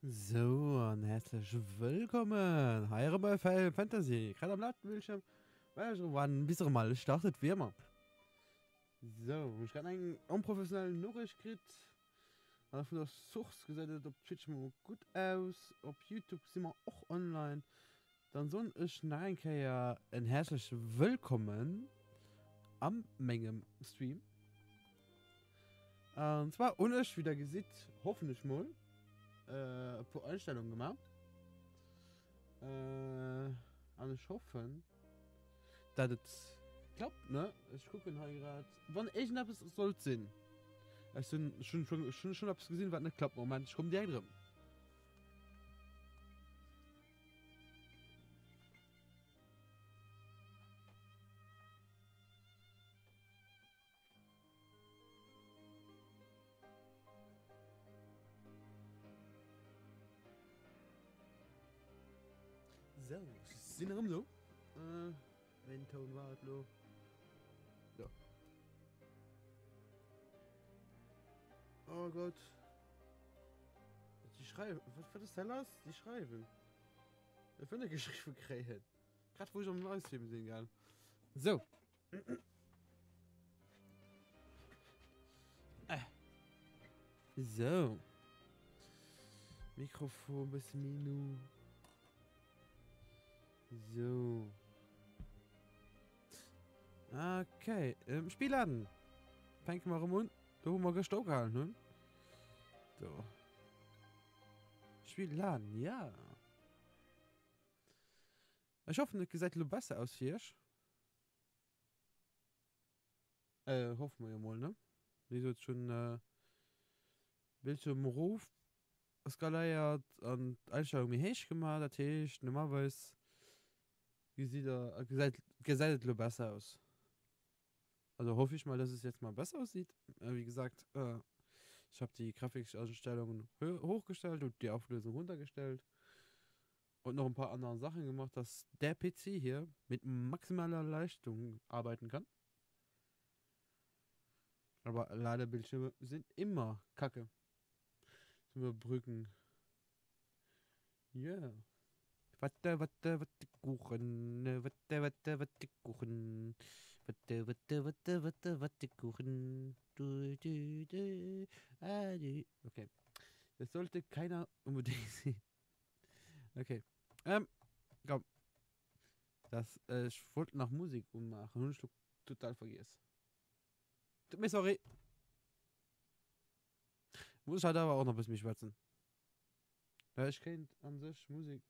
So, und herzlich willkommen. Hier bei Final Fantasy. Gerade am Ladbildschirm. Weil schon ein bisschen mal startet wie immer. So, ich habe einen unprofessionellen Nachricht gekriegt. Von der Sucht gesagt, auf Twitch mal gut aus. Auf YouTube sind wir auch online. Dann soll ich nachher ein herzliches Willkommen am meinem Stream. Und zwar, und ich wieder gesehen, hoffentlich mal, ein paar Einstellungen gemacht. Und ich hoffe, dass es klappt, ne? Ich gucke halt gerade. Wann ich etwas soll sehen. Ich bin schon hab's gesehen, was nicht klappt. Moment, ich komme direkt drin. So, sind wir rum so. Wenn Ton war, lo. So. Oh Gott. Die schreiben. Was ist denn los? Die schreiben. Ich finde geschrieben gekriegt. Gerade wo ich am Livestream sehen kann. So. So. Mikrofon bis Minu. So. Okay. Spielladen. Fängt mal rum. Da haben wir gestochen, ne? So. Spielladen, ja. Ich hoffe, dass gesagt du besser ausfährst. Hoffen wir ja mal, ne? Wie so schon, Bildschirmruf skaliert und Einstellung mir heisch gemacht, das heißt, normalerweise sieht er gesagt du besser aus. Also hoffe ich mal, dass es jetzt mal besser aussieht. Wie gesagt, ich habe die Grafikeinstellungen hochgestellt und die Auflösung runtergestellt. Und noch ein paar andere Sachen gemacht, dass der PC hier mit maximaler Leistung arbeiten kann. Aber Ladebildschirme sind immer kacke. Zum Überbrücken. Ja. Yeah. Watte, Kuchen. Watte, Kuchen. Watte, Kuchen. Okay. Das sollte keiner unbedingt sehen. Okay. Komm. Ich wollte nach Musik ummachen und ich total vergessen. Tut mir sorry. Muss ich halt aber auch noch ein bisschen schwätzen. Ja, ich kenne an sich Musik.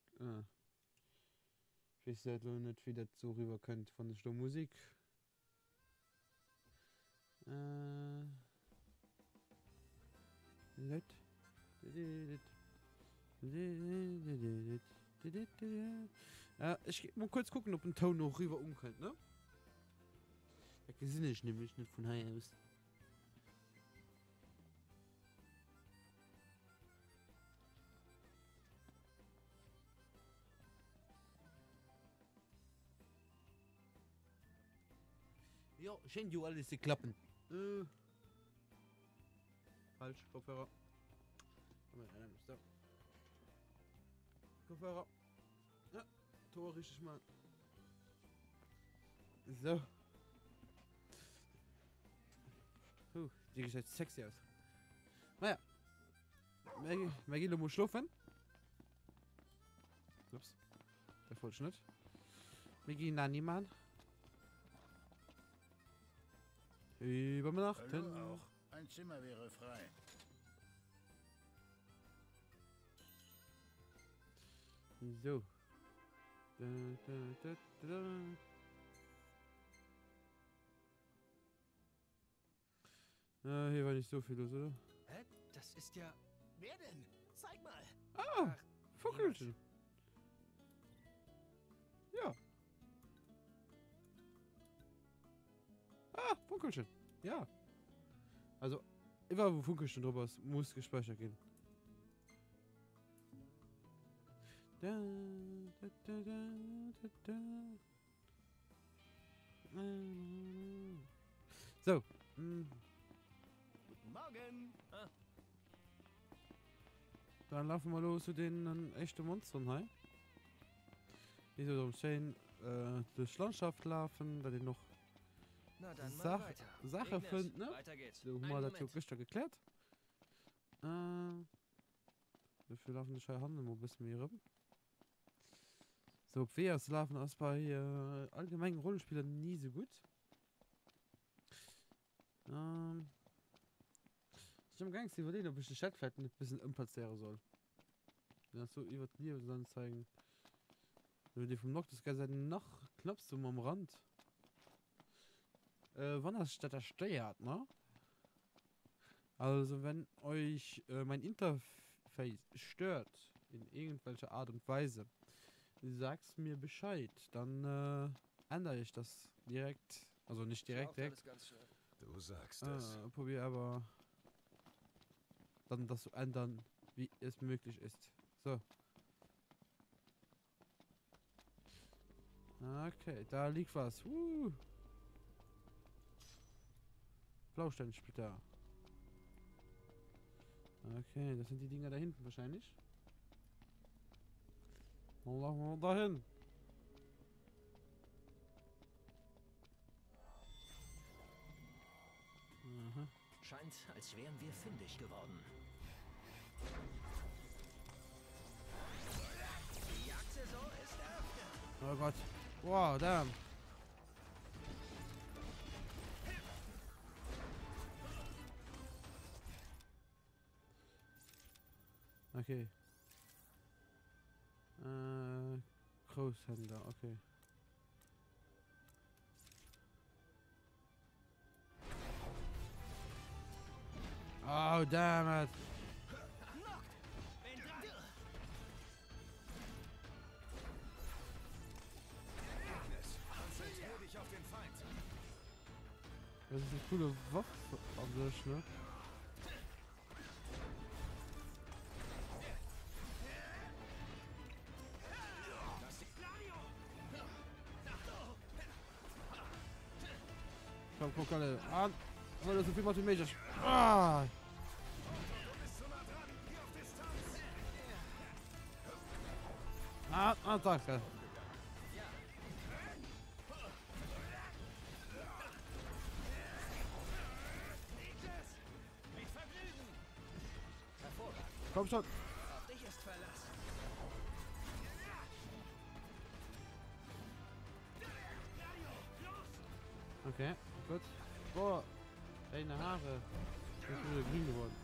Ich weiß halt nicht, wie das so rüber könnt von der Musik. Ich muss kurz gucken, ob ein Ton noch rüber umkönnt, ne? Da gesinn ich nämlich nicht von hier aus. Ja, scheint ja alles zu klappen. Falsch, Kopfhörer. So. Kopfhörer. Ja, Tor richtig mal. So. Die sieht jetzt sexy aus. Naja. Maggie muss schlafen. Ups. Der Vollschnitt. Maggie Nani Mann. Übernachten. Hallo auch. Ein Zimmer wäre frei. So. Hier war nicht so viel los, oder? Hä? Das ist ja... Wer denn? Zeig mal. Ah, Funkelchen. Ja. Ah, Funkelchen. Ja. Also, immer wo Funkelchen drüber ist, muss gespeichert gehen. So. Guten Morgen. Dann laufen wir los zu den echten Monstern, hey? Die so schön durch die Landschaft laufen, da die noch Na dann mal Sach weiter. Sache Ignis, finden, ne? Weiter geht's. So haben Einen wir das Moment. gestern geklärt. Wir laufen die Schei Hand immer ein bisschen mehr rum. So, PS laufen als bei allgemeinen Rollenspielen nie so gut. Ich habe gar nicht überlegt, ob ich die Chatfeld ein bisschen implatzieren soll. Ja, so über die dann zeigen. Wenn die vom Noctis seit noch knapp so am Rand. Wann das statt der steuert, ne? Also wenn euch mein Interface stört in irgendwelcher Art und Weise, sag's mir Bescheid, dann ändere ich das direkt, also nicht direkt, Alles ganz schön. Du sagst es. probier aber dann das zu ändern, wie es möglich ist. So. Okay, da liegt was. Blausteinsplitter. Okay, das sind die Dinger da hinten wahrscheinlich. Dann laufen wir dahin. Aha. Scheint, als wären wir fündig geworden. Die Jagdsaison ist eröffnet. Oh Gott. Wow, damn. Okay. Großhändler, okay. Oh, damn it. Konzentrier dich auf den Feind. Das ist eine coole Waffe an sich, ne? Komm, guck alle an. Oh, das ist so viel Multimedia. Ah! Danke. Komm schon. Auf dich ist Verlass. Okay, gut. Boah, deine Haare. Ich bin wieder grün geworden.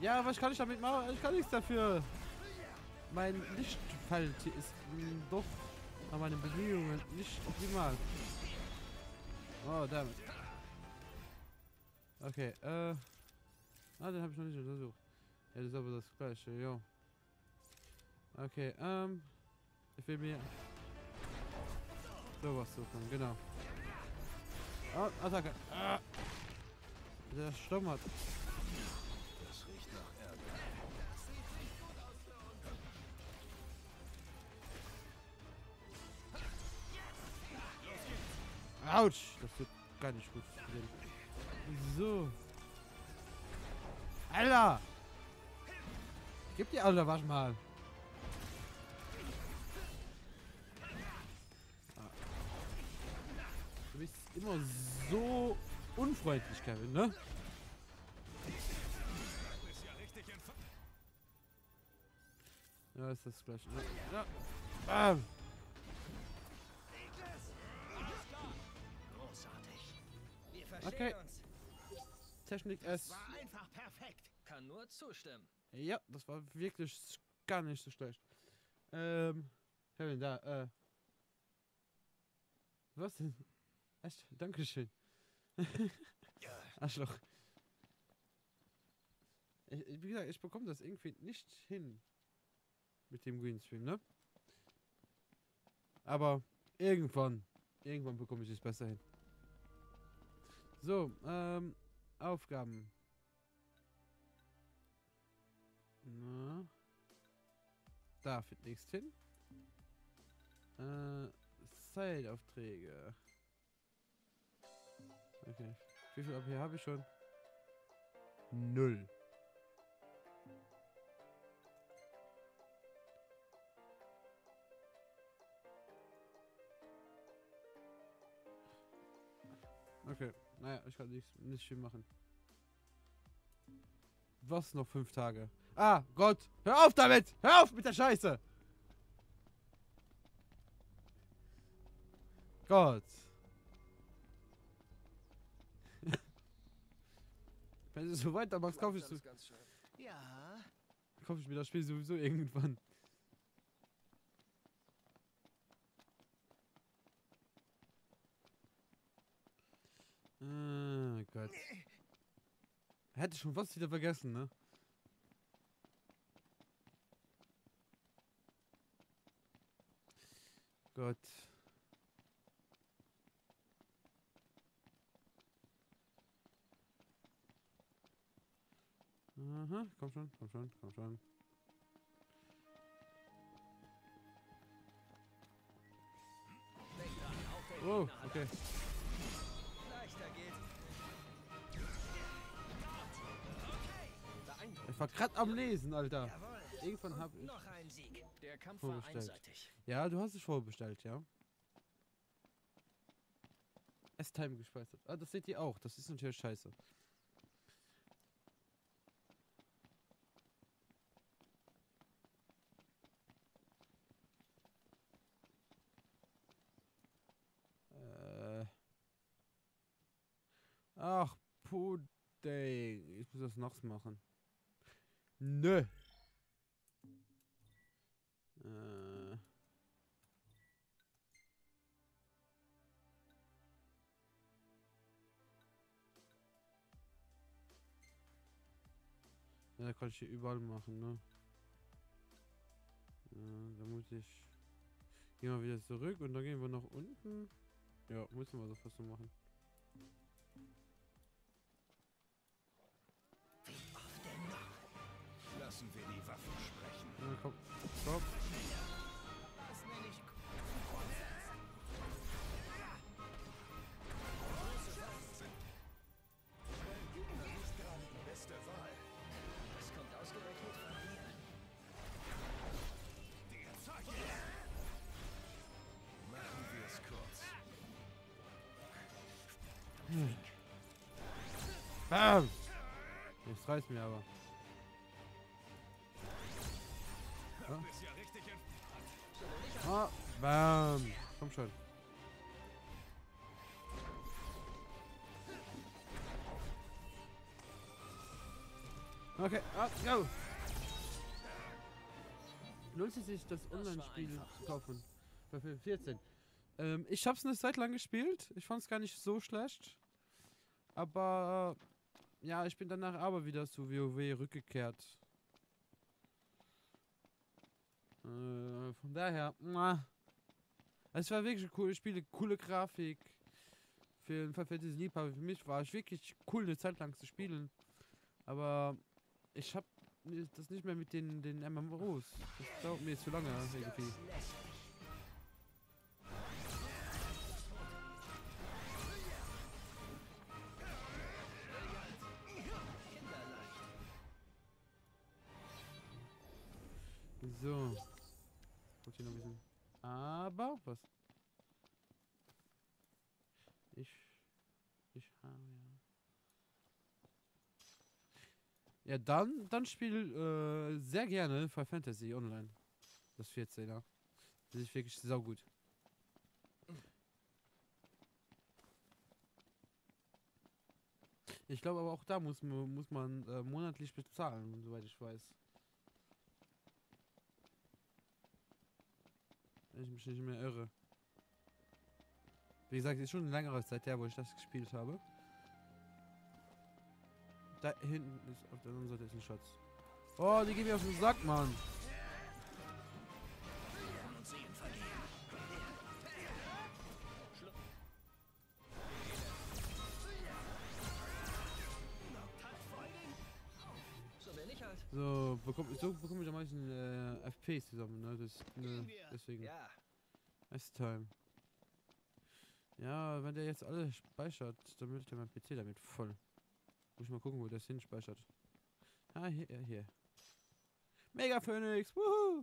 Ja, was kann ich damit machen? Ich kann nichts dafür. Mein Lichtfeld ist doch an meinen Bemühungen nicht optimal. Oh, damit. Okay, den habe ich noch nicht untersucht. Ja, das ist aber das gleiche, ja. Okay, ich will mir sowas suchen, genau. Oh, Attacke. Der stummert. Das riecht nach Ärger. Autsch! Das wird gar nicht gut. So. Alter! Gib die Alter, was mal. Du bist immer so unfreundlich, Kevin, ne? Ja, ist das gleich. Ja. Bam! Großartig. Wir verstehen Okay. uns. Technik S. War einfach perfekt. Kann nur zustimmen. Ja, das war wirklich gar nicht so schlecht. Kevin, da, was denn? Echt? Dankeschön. Arschloch. Wie gesagt, ich bekomme das irgendwie nicht hin. Mit dem Greenscreen, ne? Aber irgendwann bekomme ich es besser hin. So, Aufgaben. Na. Da führt nichts hin. Side-Aufträge. Okay. Wie viel AP habe ich schon? 0. Okay. Naja, ich kann nicht viel machen. Was noch 5 Tage? Ah, Gott! Hör auf damit! Hör auf mit der Scheiße! Gott! Wenn du so weitermachst, kaufe ich, Ja. kauf ich mir das Spiel sowieso irgendwann. Ah, Gott. Hätte ich schon fast wieder vergessen, ne? Gott. Aha, komm schon, komm schon, komm schon. Oh, okay. Leichter geht's. Ich war grad am Lesen, Alter. Jawohl. Irgendwann hab ich Noch ein Sieg. Der Kampf war vorbestellt. einseitig. Ja, du hast es vorbestellt, ja. S-Time gespeichert. Ah, das seht ihr auch. Das ist natürlich scheiße. Ach, Pudding. Ich muss das nachts machen. Nö. Ja, kann ich hier überall machen, ne? Da muss ich... Gehen wir wieder zurück und dann gehen wir nach unten. Ja, müssen wir so fast so machen. Lassen wir die Waffen sprechen. Ja, komm. Stopp. Das nenne ich Beste Wahl. Das kommt ausgerechnet von dir. Die Attacke. Machen wir es kurz. Bam! Jetzt reißt mir aber. Ja. Ist ja richtig Ah, bam! Komm schon. Okay, go! Lohnt es sich, das Online-Spiel zu kaufen? Für 14. Ich hab's eine Zeit lang gespielt. Ich fand's gar nicht so schlecht. Aber ja, ich bin danach aber wieder zu WoW rückgekehrt. Von daher, es war wirklich ein cooles Spiel, coole Grafik. Für ein verfehltes Liebhaber. Für mich war es wirklich cool, eine Zeit lang zu spielen. Aber ich hab das nicht mehr mit den MMOs. Das dauert mir zu lange irgendwie. So. Kommt hier noch ein bisschen. Aber was? Ich habe ja. Ja, dann spiel sehr gerne Final Fantasy Online. Das 14er. Das ist wirklich saugut. Ich glaube aber auch da muss man monatlich bezahlen, soweit ich weiß. Wenn ich mich nicht mehr irre. Wie gesagt, ist schon eine längere Zeit her, wo ich das gespielt habe. Da hinten ist auf der anderen Seite ist ein Schatz. Oh, die gehen mir auf den Sack, Mann. So bekomme ich am meisten FPS zusammen, ne? Deswegen. Ja. S-Time. Ja, wenn der jetzt alle speichert, dann wird der mein PC damit voll. Muss ich mal gucken, wo das hin speichert. Ah, hier. Mega Phoenix! Wuhu!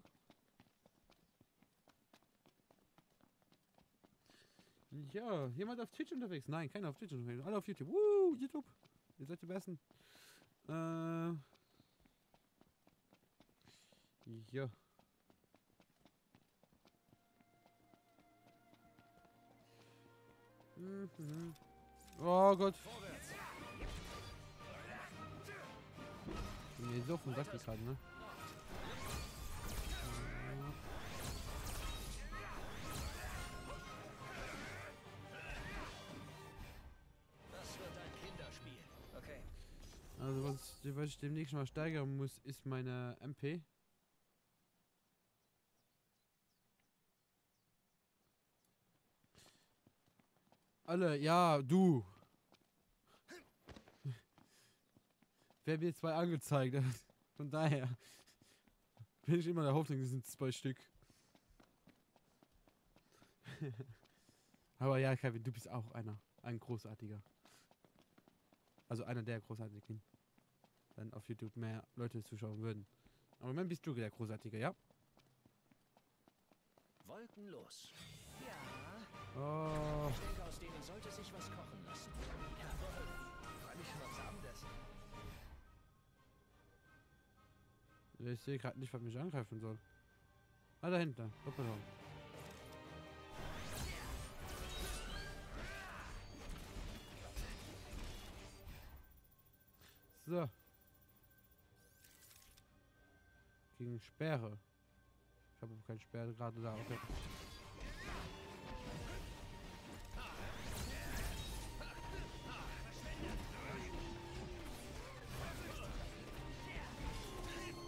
Ja, jemand auf Twitch unterwegs? Nein, keiner auf Twitch unterwegs. Alle auf YouTube. Woo, YouTube. Ihr seid die Besten. Ja. Mhm. Oh Gott. Nee, so von Sack gerade, ne? Das wird ein Kinderspiel. Okay. Also was ich demnächst mal steigern muss, ist meine MP. Alle, ja, du. Wer mir 2 angezeigt hat. Von daher bin ich immer der Hoffnung, es sind 2 Stück. Aber ja, Kevin, du bist auch ein großartiger. Also einer der großartigen. Dann auf YouTube mehr Leute zuschauen würden. Aber im Moment bist du der Großartige, ja? Wolkenlos. Ja. Oh. Ich denke, aus denen sollte sich was kochen lassen. Jawohl. Ich freue mich schon aufs Abendessen. Ich sehe gerade nicht, was mich angreifen soll. Ah, dahinter. Doppelraum. So. Gegen Sperre. Ich habe keine Sperre gerade da. Okay.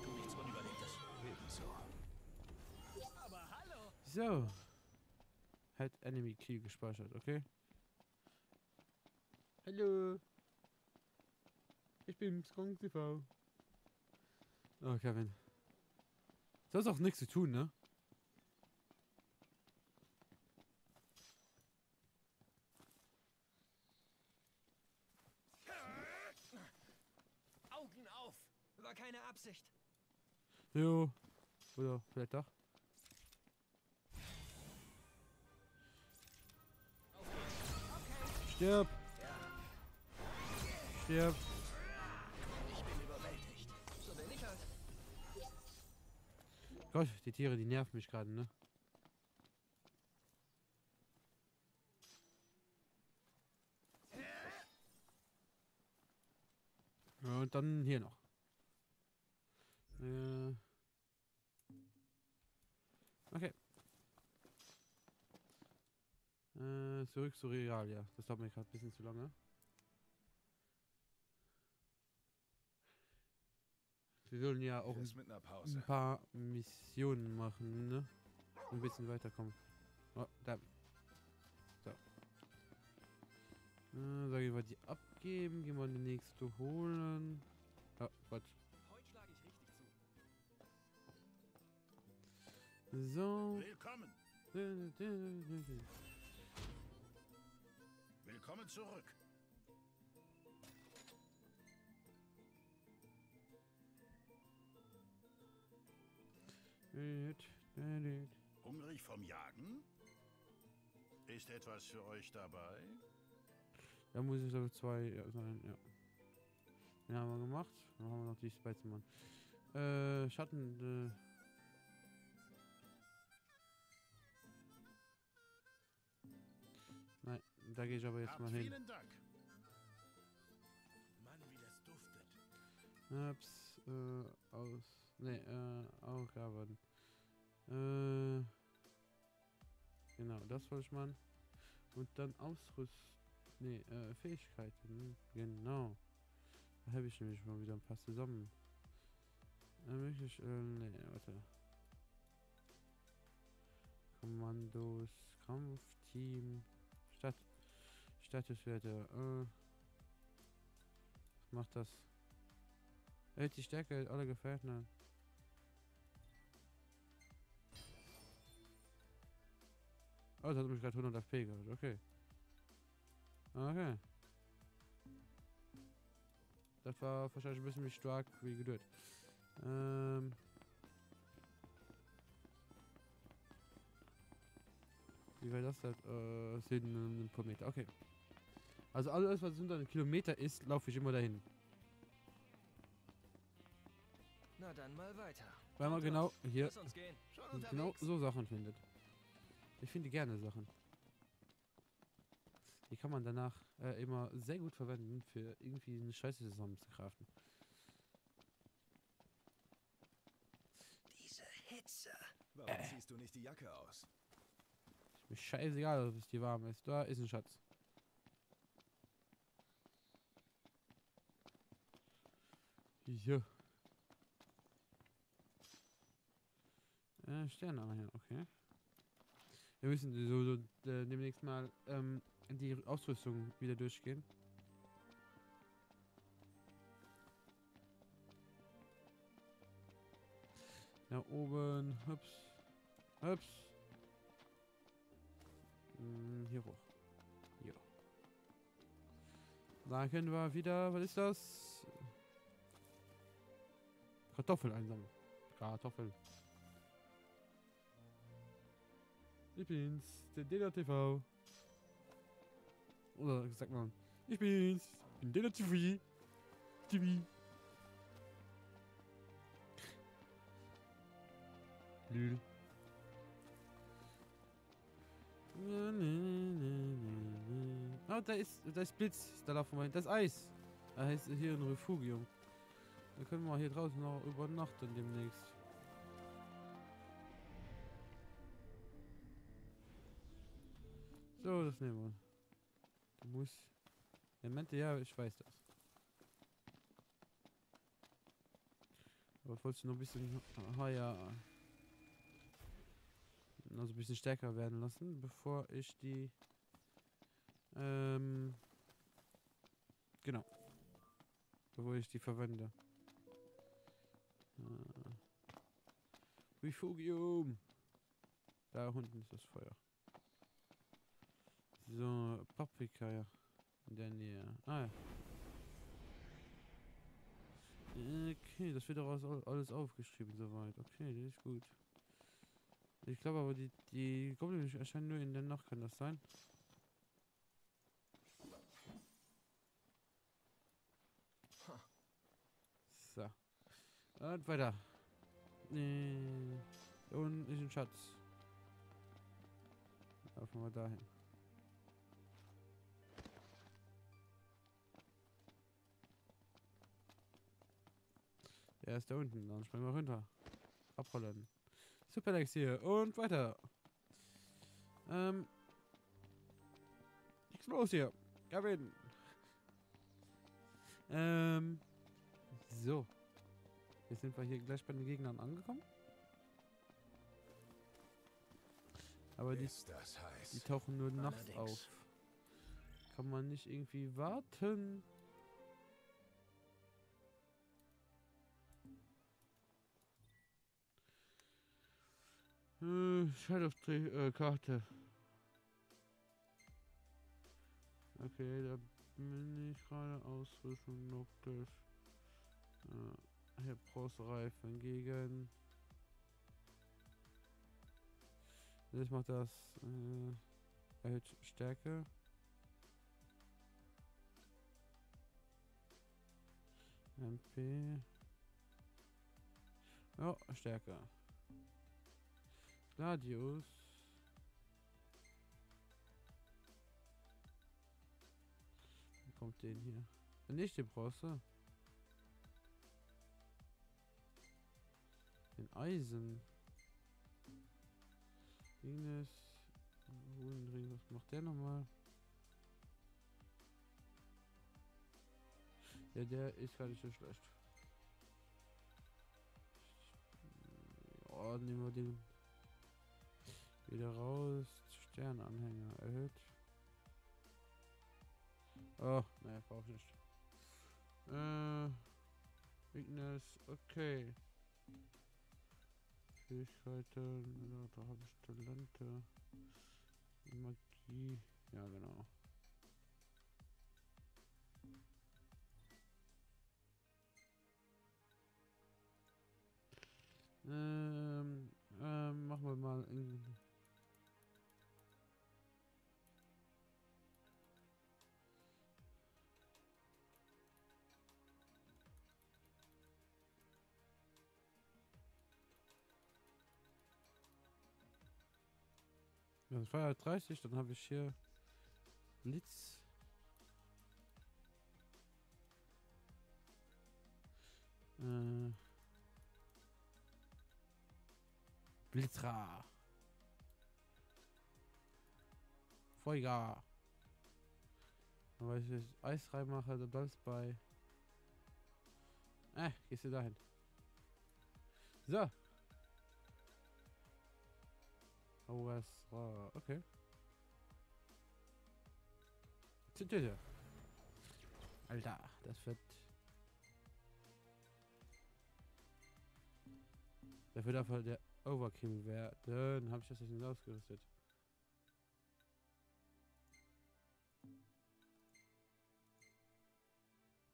Tu nichts Unüberlegtes. Ebenso. Aber hallo. So. Hat Enemy Key gespeichert, okay? Hallo. Ich bin Skong TV. Oh, Kevin. Du hast auch nichts zu tun, ne? Augen auf. War keine Absicht. Jo. Oder vielleicht doch. Stirb! Stirb! Ich bin überwältigt. So bin ich halt. Gott, die Tiere, die nerven mich gerade, ne? Ja, und dann hier noch. Okay. Zurück zu Regalia. Das dauert mir gerade ein bisschen zu lange. Wir sollen ja auch Das mit einer Pause. ein paar Missionen machen, ne? Ein bisschen weiterkommen. Oh, da. So. Sag ich mal, die abgeben. Gehen wir die nächste holen. Oh Gott. Heute schlage ich richtig zu. So. Willkommen. Willkommen zurück. Hungrig vom Jagen? Ist etwas für euch dabei? Da muss ich aber 2 sein, ja. Den haben wir gemacht. Dann haben wir noch die Spiceman. Schatten, Nein, da gehe ich aber jetzt mal hin. Vielen Dank. Mann, wie das duftet. Ups, Aufgaben. Genau, das wollte ich machen. Und dann Ausrüsten. Nee, Fähigkeiten. Genau. Da habe ich nämlich mal wieder ein paar zusammen. Möglich, nee, warte. Kommandos, Kampfteam, Statuswerte, was macht das? Erhöht die Stärke aller Gefährten. Oh, das hat mich gerade 100 FP gehabt, okay. Okay. Das war wahrscheinlich ein bisschen stark wie gedacht. Wie weit das halt? Sind ein paar Meter. Okay. Also alles, was unter einem Kilometer ist, laufe ich immer dahin. Na dann mal weiter. Weil man genau hier Lass uns gehen. Schon genau unterwegs. so Sachen findet. Ich finde gerne Sachen. Die kann man danach immer sehr gut verwenden, für irgendwie eine Scheiße zusammen zu craften. Diese Hitze. Warum ziehst du nicht die Jacke aus? Ist mir scheißegal, ob es dir warm ist. Da ist ein Schatz. Hier. Sternanhänger, okay. Wir müssen demnächst mal die Ausrüstung wieder durchgehen. Da oben, hups, hups. Hier hoch. Hier. Da können wir wieder, was ist das? Kartoffeln einsammeln. Kartoffeln. Ich bin's, der Dela TV. Oder sagt man, ich bin's, bin Dela TV. TV. Lül. Oh, da ist Blitz. Da laufen wir hin. Das ist Eis. Da heißt hier ein Refugium. Da können wir hier draußen noch übernachten demnächst. So, das nehmen wir. Du musst. Er meinte, ja, ich weiß das. Aber wolltest du noch ein bisschen higher, also ein bisschen stärker werden lassen, bevor ich die genau. Bevor ich die verwende. Refugium. Da unten ist das Feuer. So, Paprika, ja. In der Nähe. Ah ja. Okay, das wird auch alles aufgeschrieben soweit. Okay, das ist gut. Ich glaube aber, die Goblins erscheinen nur in der Nacht, kann das sein? So. Und weiter. Und ist ein Schatz. Laufen wir dahin. Der ist da unten, dann springen wir runter. Abrollen. Superlex hier und weiter. Nichts los hier. Gavin. So. Jetzt sind wir hier gleich bei den Gegnern angekommen. Aber die Das heiß? Die tauchen nur nachts Allerdings. auf. Kann man nicht irgendwie warten? Karte. Okay, da bin ich gerade Ausrüstung noch das. Hier Brustreifen gegen. Jetzt macht das erhöht Stärke. MP. Ja, Stärke. Gladius. Wie kommt den hier? Nicht die Bronze. Den Eisen. Ines. Runenring, was macht der nochmal? Ja, der ist gar nicht so schlecht. Oh, nehmen wir den wieder raus. Sternanhänger erhöht. Oh, ne, brauch ich nicht. Weakness, okay. Fähigkeiten, ja, da habe ich Talente. Magie, ja genau. Machen wir mal in Also Feuer 30, dann habe ich hier Blitz. Blitzra. Feuer. Und weil ich jetzt Eis reinmache, dann bleibt es bei. Gehst du dahin. So. Oh, was war. Okay. Tüte. Alter, das wird. Das wird einfach der Overkill werden. Habe ich das jetzt nicht ausgerüstet?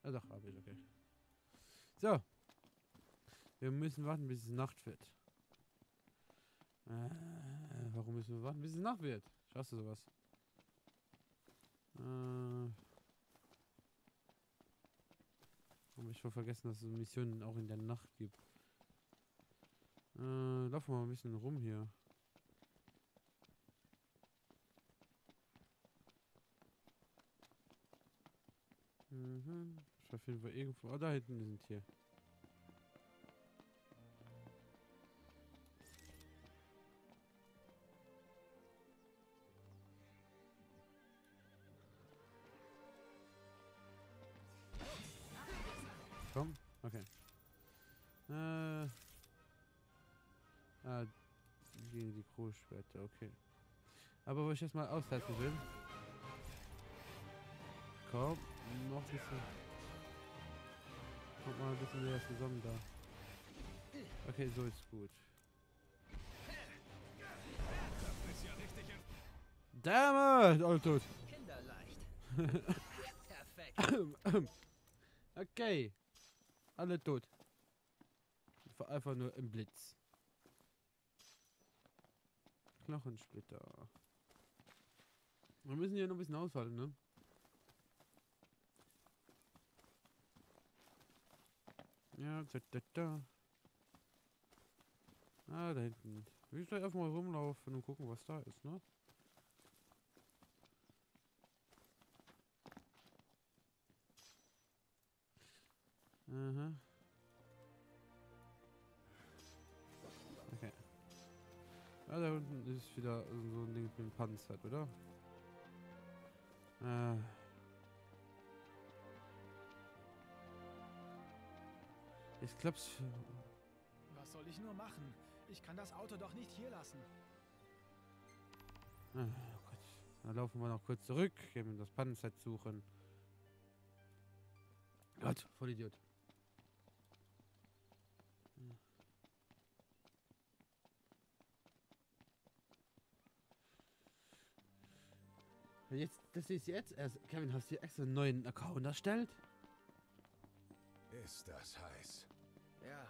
Ah doch, habe ich, okay. So. Wir müssen warten, bis es Nacht wird. Warum müssen wir warten, bis es Nacht wird? Ich hasse sowas. Aber ich will vergessen, dass es Missionen auch in der Nacht gibt. Laufen wir mal ein bisschen rum hier. Ich auf jeden Fall irgendwo. Oh, da hinten sind hier. Komm, okay. Gegen die Großschwerter, okay. Aber wo ich jetzt mal austesten will. Komm, noch ein bisschen. Kommt mal ein bisschen näher zusammen da. Okay, so ist gut. Damn it! All tot. Kinderleicht. Perfekt. Okay. Alle tot. Einfach nur im Blitz. Knochensplitter. Wir müssen hier noch ein bisschen aushalten, ne? Ja, da. Ah, da hinten. Ich will gleich einfach mal rumlaufen und gucken, was da ist, ne? Aha. Okay. Ah, da unten ist wieder so ein Ding mit dem Panzer, oder? Ich glaub's. Was soll ich nur machen? Ich kann das Auto doch nicht hier lassen. Oh Gott. Dann laufen wir noch kurz zurück, gehen das Panzer suchen. Gott, voll Idiot. Jetzt, das ist jetzt erst. Kevin, hast du dir extra einen neuen Account erstellt? Ist das heiß? Ja.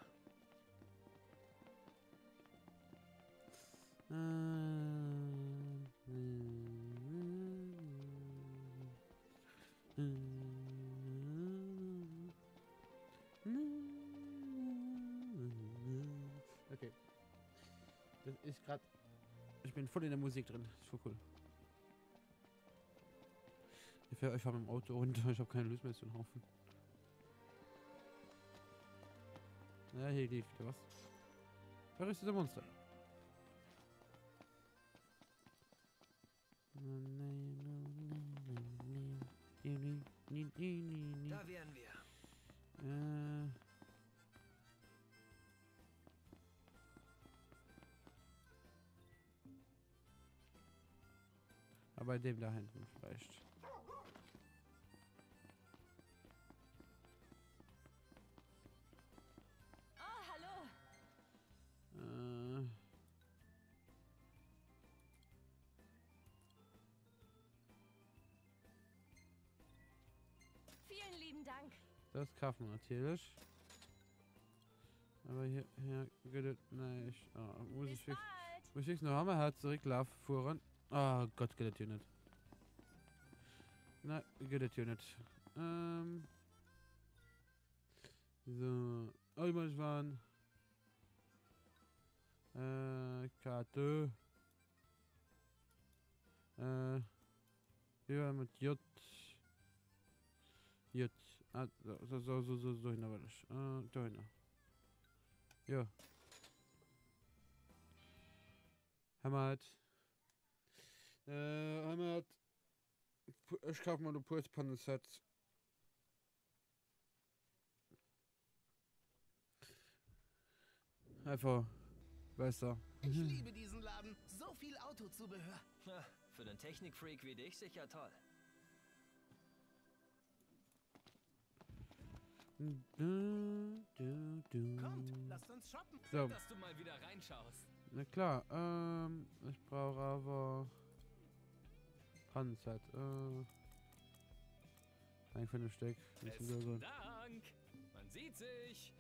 Okay. Das ist gerade. Ich bin voll in der Musik drin. Ist voll cool. Ich fahre mit dem Auto und ich habe keine Lust mehr zu laufen. Ja, hier liegt wieder was. Verrücktes Monster. Da wären wir. Aber bei dem da hinten vielleicht. Oh, hallo. Vielen lieben Dank. Das kaufen wir natürlich. Aber hier geht es nicht. Oh, muss Bis ich fix. bald. Muss ich fix noch Hammer hat zurücklaufen voran. Oh Gott, geht das hier nicht. Nein, geht das hier nicht. So. Allmannsbahn. Karte. Ja, mit J. J. Ah, so hin, aber das. Da hin. Ja. Heimat. Heimat. Ich kauf mal eine Pulspanel-Set. Einfach besser. Ich liebe diesen Laden. So viel Autozubehör. Na, für den Technikfreak wie dich sicher toll. Kommt, lasst uns shoppen. So, Dass du mal wieder reinschaust. na klar. Ich brauche aber Panzert. Danke für den Steck. Besten Dank. Man sieht sich.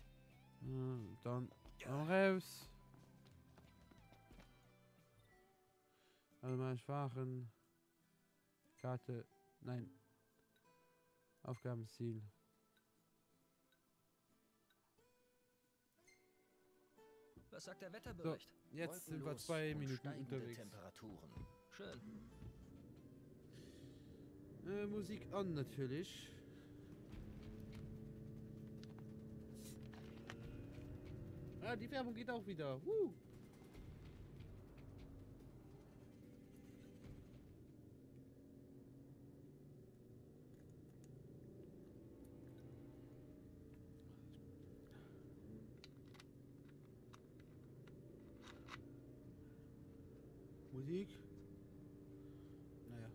Dann raus. Also mal fahren. Karte. Nein. Aufgabenziel. Was sagt der Wetterbericht? Jetzt sind wir Wolkenlos 2 und Minuten steigende unterwegs. Temperaturen. Schön. Musik an natürlich. Ah, die Werbung geht auch wieder. Musik. Naja.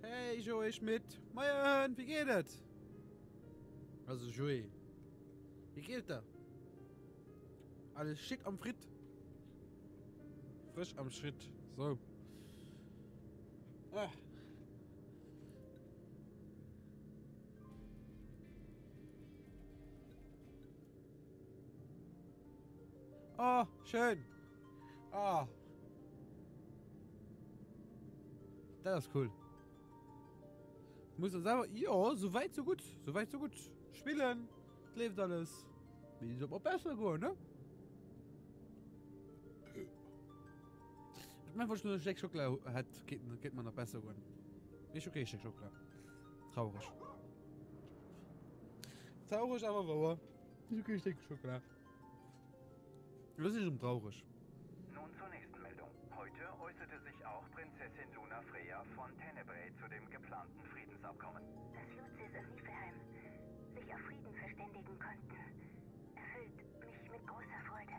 Hey, Joey Schmidt. Moin, wie geht es? Also, Joey. Wie geht da? Alles schick am Fritt. Frisch am Schritt. So. Ah. Oh, schön. Ah. Das ist cool. Muss man sagen, ja, so weit, so gut. So weit, so gut. Spielen. Lebt alles. Wie soll man besser gehen, ne? Wenn man nur Steckschokolade hat, geht man noch besser gehen. Ist okay, Steckschokolade. Traurig. Traurig, aber wahr. Ist okay, Steckschokolade. Das ist traurig. Nun zur nächsten Meldung. Heute äußerte sich auch Prinzessin Luna Freya von Tenebrae zu dem geplanten Friedensabkommen. Dass Lucis und Niflheim sich auf Frieden verständigen konnten, erfüllt mich mit großer Freude.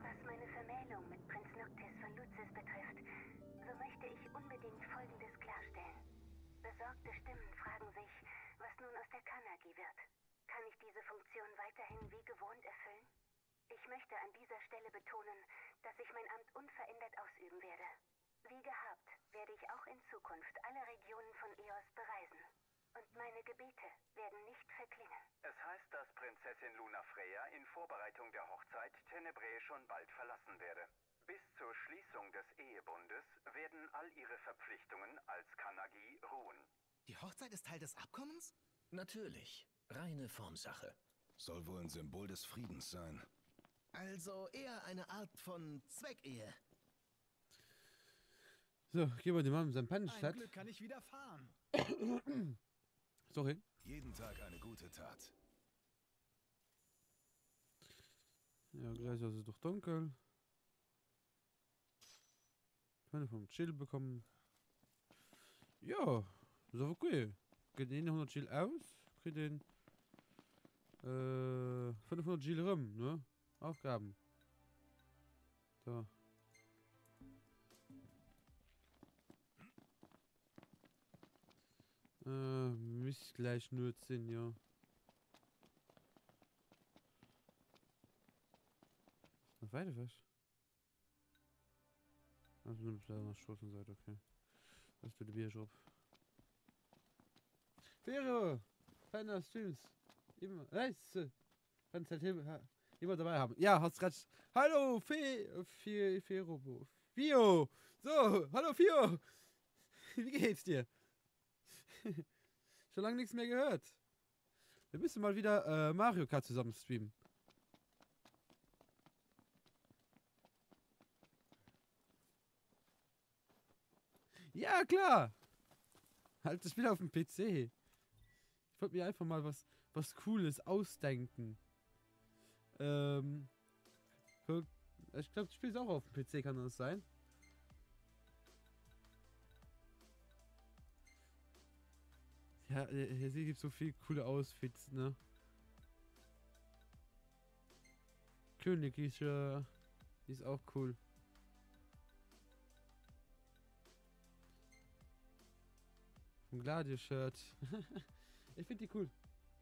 Was meine Vermählung mit Prinz Noctis von Lucis betrifft, so möchte ich unbedingt Folgendes klarstellen. Besorgte Stimmen fragen sich, was nun aus der Kanagi wird. Kann ich diese Funktion weiterhin wie gewohnt erfüllen? Ich möchte an dieser Stelle betonen, dass ich mein Amt unverändert ausüben werde. Wie gehabt, werde ich auch in Zukunft alle Regionen von Eos bereisen. Und meine Gebete werden nicht verklingen. Es heißt, dass Prinzessin Luna Freya in Vorbereitung der Hochzeit Tenebrae schon bald verlassen werde. Bis zur Schließung des Ehebundes werden all ihre Verpflichtungen als Kanagi ruhen. Die Hochzeit ist Teil des Abkommens? Natürlich. Reine Formsache. Soll wohl ein Symbol des Friedens sein. Also eher eine Art von Zweckehe. So, gehen wir dem Mann sein Ein Pannenstadt. Glück kann ich wieder fahren. Sorry. Jeden Tag eine gute Tat. Ja, gleich ist es doch dunkel. Können vom Chill bekommen. Ja, so okay. Geht den 100 Chill aus, kriegt den 500 Chill rum, ne? Aufgaben. So. Müsste gleich nur 10, ja. Noch weiter was? Also nimm ich leider nach Straßenseite, okay. Was für die Bierschrub? Fero! Feiner Streams! Immer, nice! Kannst halt immer dabei haben. Ja, hast grad. Hallo, Fero! Fio! So, hallo Fio! Wie geht's dir? Schon lange nichts mehr gehört. Wir müssen mal wieder Mario Kart zusammen streamen. Ja, klar. Halt das Spiel auf dem PC. Ich wollte mir einfach mal was Cooles ausdenken. Ich glaube, das Spiel ist auch auf dem PC, kann das sein? Ja, hier gibt es so viele coole Outfits, ne? Königliche, die ist auch cool. Ein Gladius-Shirt. Ich finde die cool.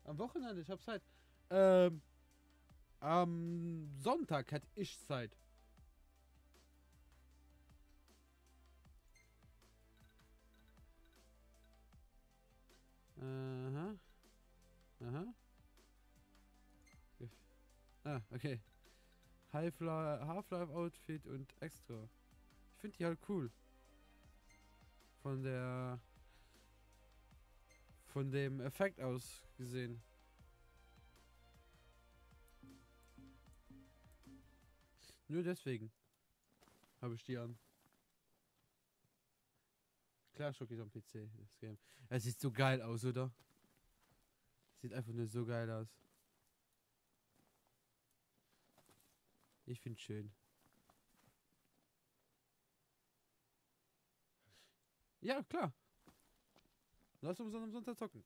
Am Wochenende, ich hab Zeit. Am Sonntag hätte ich Zeit. Aha. Aha. Ah, okay. Half-Life Outfit und extra. Ich finde die halt cool. Von dem Effekt aus gesehen. Nur deswegen habe ich die an. Klar, Schoki ist am PC, das Game. Es sieht so geil aus, oder? Sieht einfach nur so geil aus. Ich finde es schön. Ja, klar. Lass uns am Sonntag zocken.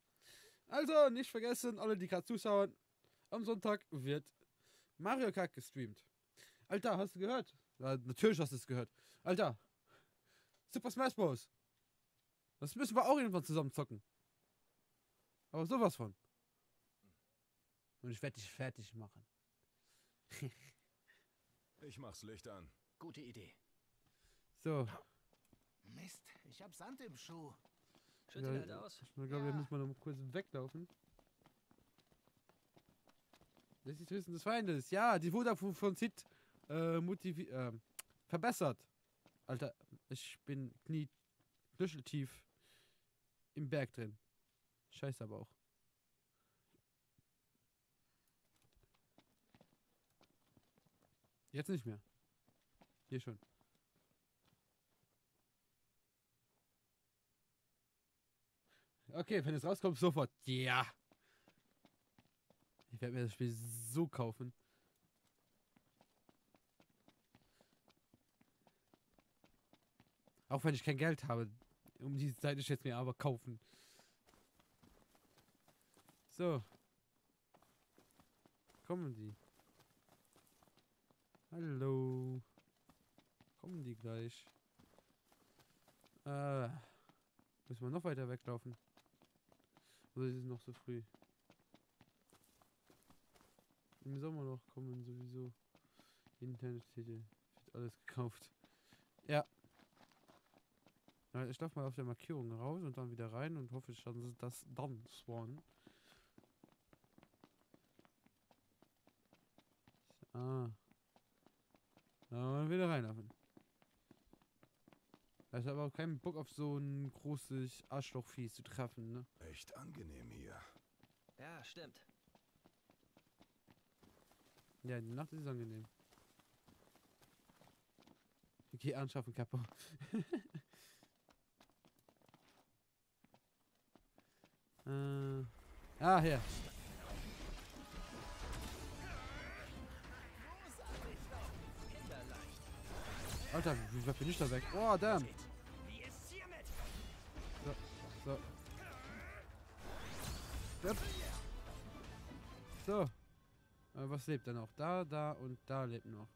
Also, nicht vergessen, alle, die gerade zuschauen, am Sonntag wird Mario Kart gestreamt. Alter, hast du gehört? Ja, natürlich hast du es gehört. Alter, Super Smash Bros. Das müssen wir auch irgendwann zusammen zocken. Aber sowas von. Und ich werde dich fertig machen. Ich mach's Licht an. Gute Idee. So. Mist, ich hab Sand im Schuh. Schütt ihn halt aus. Ich glaube, wir müssen mal noch kurz weglaufen. Das ist das Wissen des Feindes. Ja, die wurde von Sid verbessert. Alter, ich bin knöcheltief im Berg drin. Scheiße aber auch. Jetzt nicht mehr. Hier schon. Okay, wenn es rauskommt, sofort. Ja. Ich werde mir das Spiel so kaufen. Auch wenn ich kein Geld habe. Um diese Zeit ich jetzt mir aber kaufen. So. Kommen die. Hallo. Kommen die gleich. Müssen wir noch weiter weglaufen? Oder ist es noch so früh? Im Sommer noch kommen sowieso. Internettitel. Wird alles gekauft. Ja. Ich laufe mal auf der Markierung raus und dann wieder rein und hoffe schon, dass dann spawnen. Ah. Wieder reinlaufen. Ich habe aber auch keinen Bock auf so ein großes Arschlochvieh zu treffen, ne? Echt angenehm hier. Ja, stimmt. Ja, die Nacht ist angenehm. Okay, anschaffen, Kappo. Hier. Alter, wie weit bin ich da weg? Oh, damn. So. Yep. So. Was lebt da noch? Da und da lebt noch.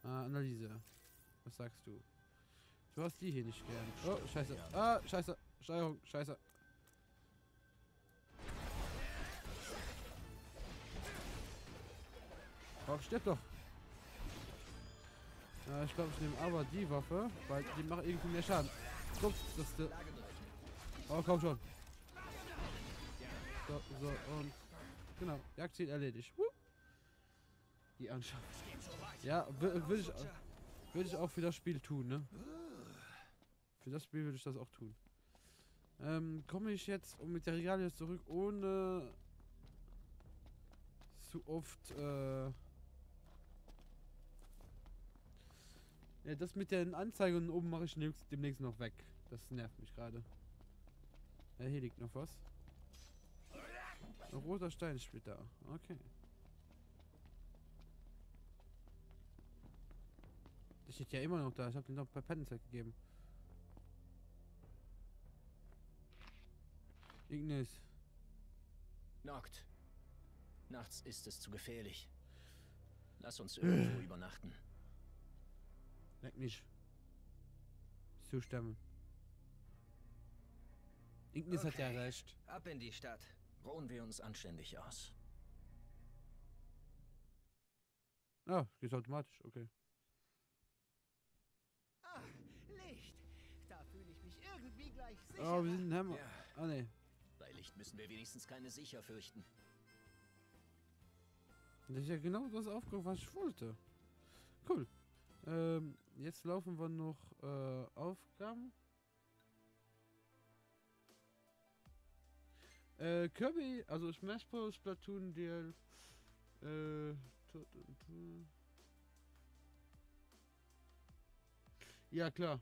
Analyse. Was sagst du? Du hast die hier nicht gern. Oh, scheiße. Ah, scheiße. Steuerung, scheiße. Komm, stirb doch. Ich glaube, ich nehme aber die Waffe, weil die macht irgendwie mehr Schaden. Guck, das ist oh, komm schon. So, und genau, Jagdziel erledigt. Die anschauen. Ja, würde ich auch für das Spiel tun, ne? Für das Spiel würde ich das auch tun. Komme ich jetzt mit der Regalie zurück, ohne zu oft, ja, das mit den Anzeigen oben mache ich demnächst noch weg. Das nervt mich gerade. Ja, hier liegt noch was. Ein roter Steinsplitter. Okay. Das steht ja immer noch da. Ich habe den noch per Pennenzeit gegeben. Ignis. Noct. Nachts ist es zu gefährlich. Lass uns irgendwo übernachten. Leck mich. Zustimmen. Ignis hat ja recht. Ab in die Stadt. Ruhen wir uns anständig aus. Ah, geht automatisch, okay. Ah, Licht. Da fühle ich mich irgendwie gleich sicher. Oh, wir sind ein Hammer. Ja. Ah, ne. Bei Licht müssen wir wenigstens keine Sicher fürchten. Das ist ja genau das Aufgabe, was ich wollte. Cool. Jetzt laufen wir noch Aufgaben. Kirby, also Smash Bros. Splatoon DL. Ja, klar.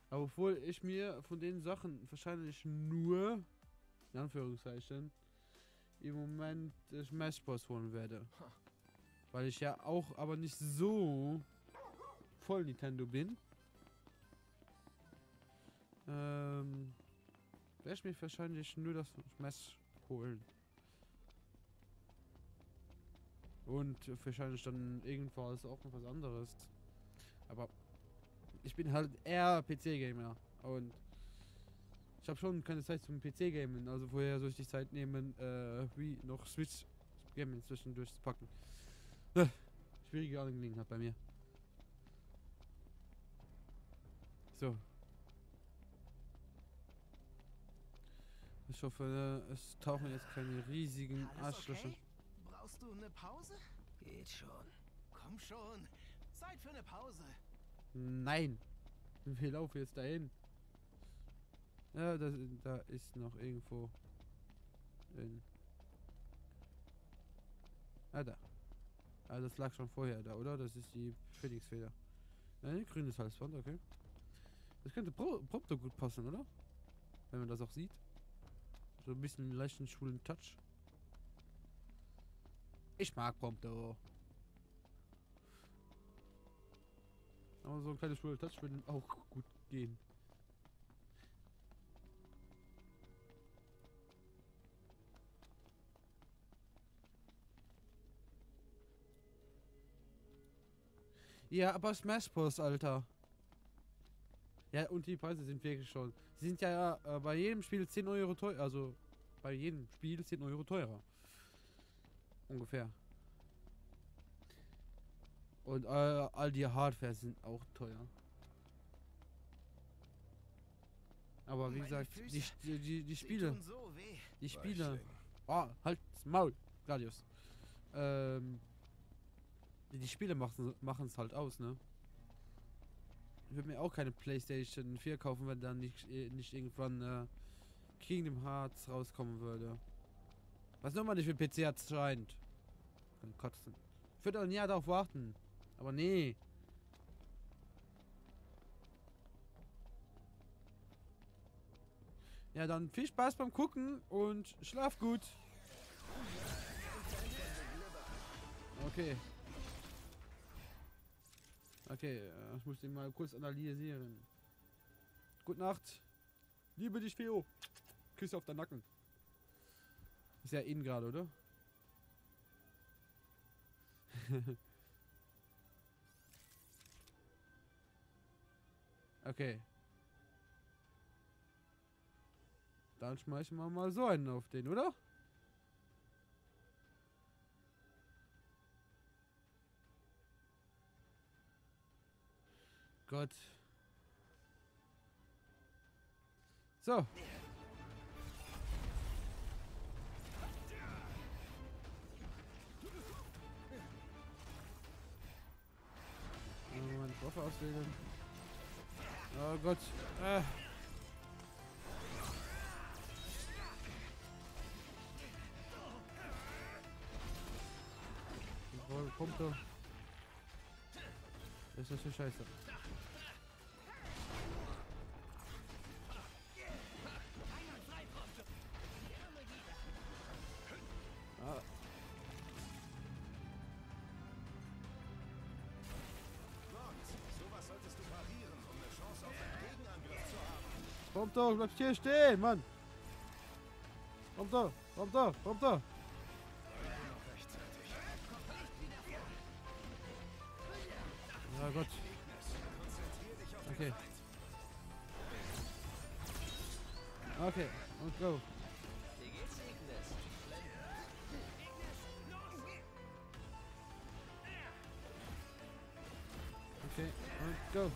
Obwohl ich mir von den Sachen wahrscheinlich nur, in Anführungszeichen, im Moment Smash Bros. Holen werde. Weil ich ja auch aber nicht so voll Nintendo bin. Werde ich mir wahrscheinlich nur das Smash holen. Und wahrscheinlich dann irgendwas auch noch was anderes. Aber ich bin halt eher PC-Gamer. Und ich habe schon keine Zeit zum PC-Gamen. Also woher soll ich die Zeit nehmen, wie noch Switch-Gaming zwischendurch zu packen. Schwierige Angelegenheit bei mir. So. Ich hoffe, es tauchen jetzt keine riesigen Alles Arschlöcher. okay? Brauchst du eine Pause? Geht schon. Komm schon. Zeit für eine Pause. Nein. Wir laufen jetzt dahin. Ja, da ist noch irgendwo. Da. Ah, das lag schon vorher da, oder? Das ist die Phoenix-Feder. Grünes Halsband, okay. Das könnte Prompto gut passen, oder? Wenn man das auch sieht. So ein bisschen leichten schwulen Touch. Ich mag Prompto. Aber so ein kleiner schwuler Touch würde auch gut gehen. Ja, aber Smash Bros, Alter. Ja, und die Preise sind wirklich schon. Sie sind ja bei jedem Spiel 10 Euro teuer. Also bei jedem Spiel 10 Euro teurer. Ungefähr. Und all die Hardware sind auch teuer. Aber wie gesagt, die Spiele. Tun so weh. Die Spiele. Weichling. Oh, halt's Maul, Gladius. Die Spiele machen es halt aus, ne? Ich würde mir auch keine PlayStation 4 kaufen, wenn dann nicht irgendwann Kingdom Hearts rauskommen würde. Was nochmal nicht für PC erscheint. Kann kotzen. Ich würde auch ein Jahr darauf warten. Aber nee. Ja, dann viel Spaß beim Gucken und schlaf gut. Okay. Okay, ich muss den mal kurz analysieren. Gute Nacht. Liebe dich, Feo. Küsse auf den Nacken. Ist ja in gerade, oder? Okay. Dann schmeißen wir mal so einen auf den, oder? Gott. So. Meine Waffe auswählen. Oh Gott. Kommt doch. Das ist natürlich scheiße. Ah. Sowas solltest du parieren, um eine Chance auf einen Gegenangriff zu haben. Kommt doch, bleib hier stehen, Mann. Kommt doch, kommt doch, kommt doch. Oh Gott. Okay. Okay, und go. Wie geht's, Ignis? Okay, und go.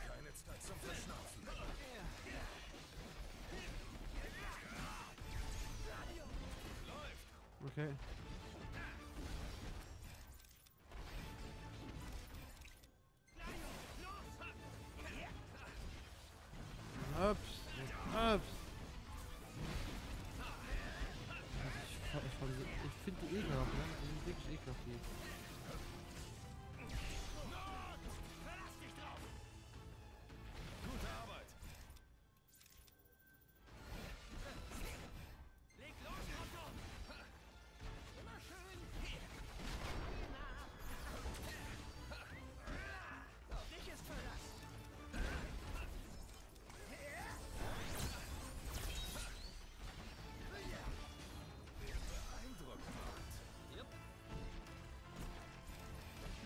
Keine Zeit zum Verschnaufen. Okay. Ups. Ups. Ich finde die ekelhaft, ne? Die sind wirklich ekelhaft, die. Gute Arbeit.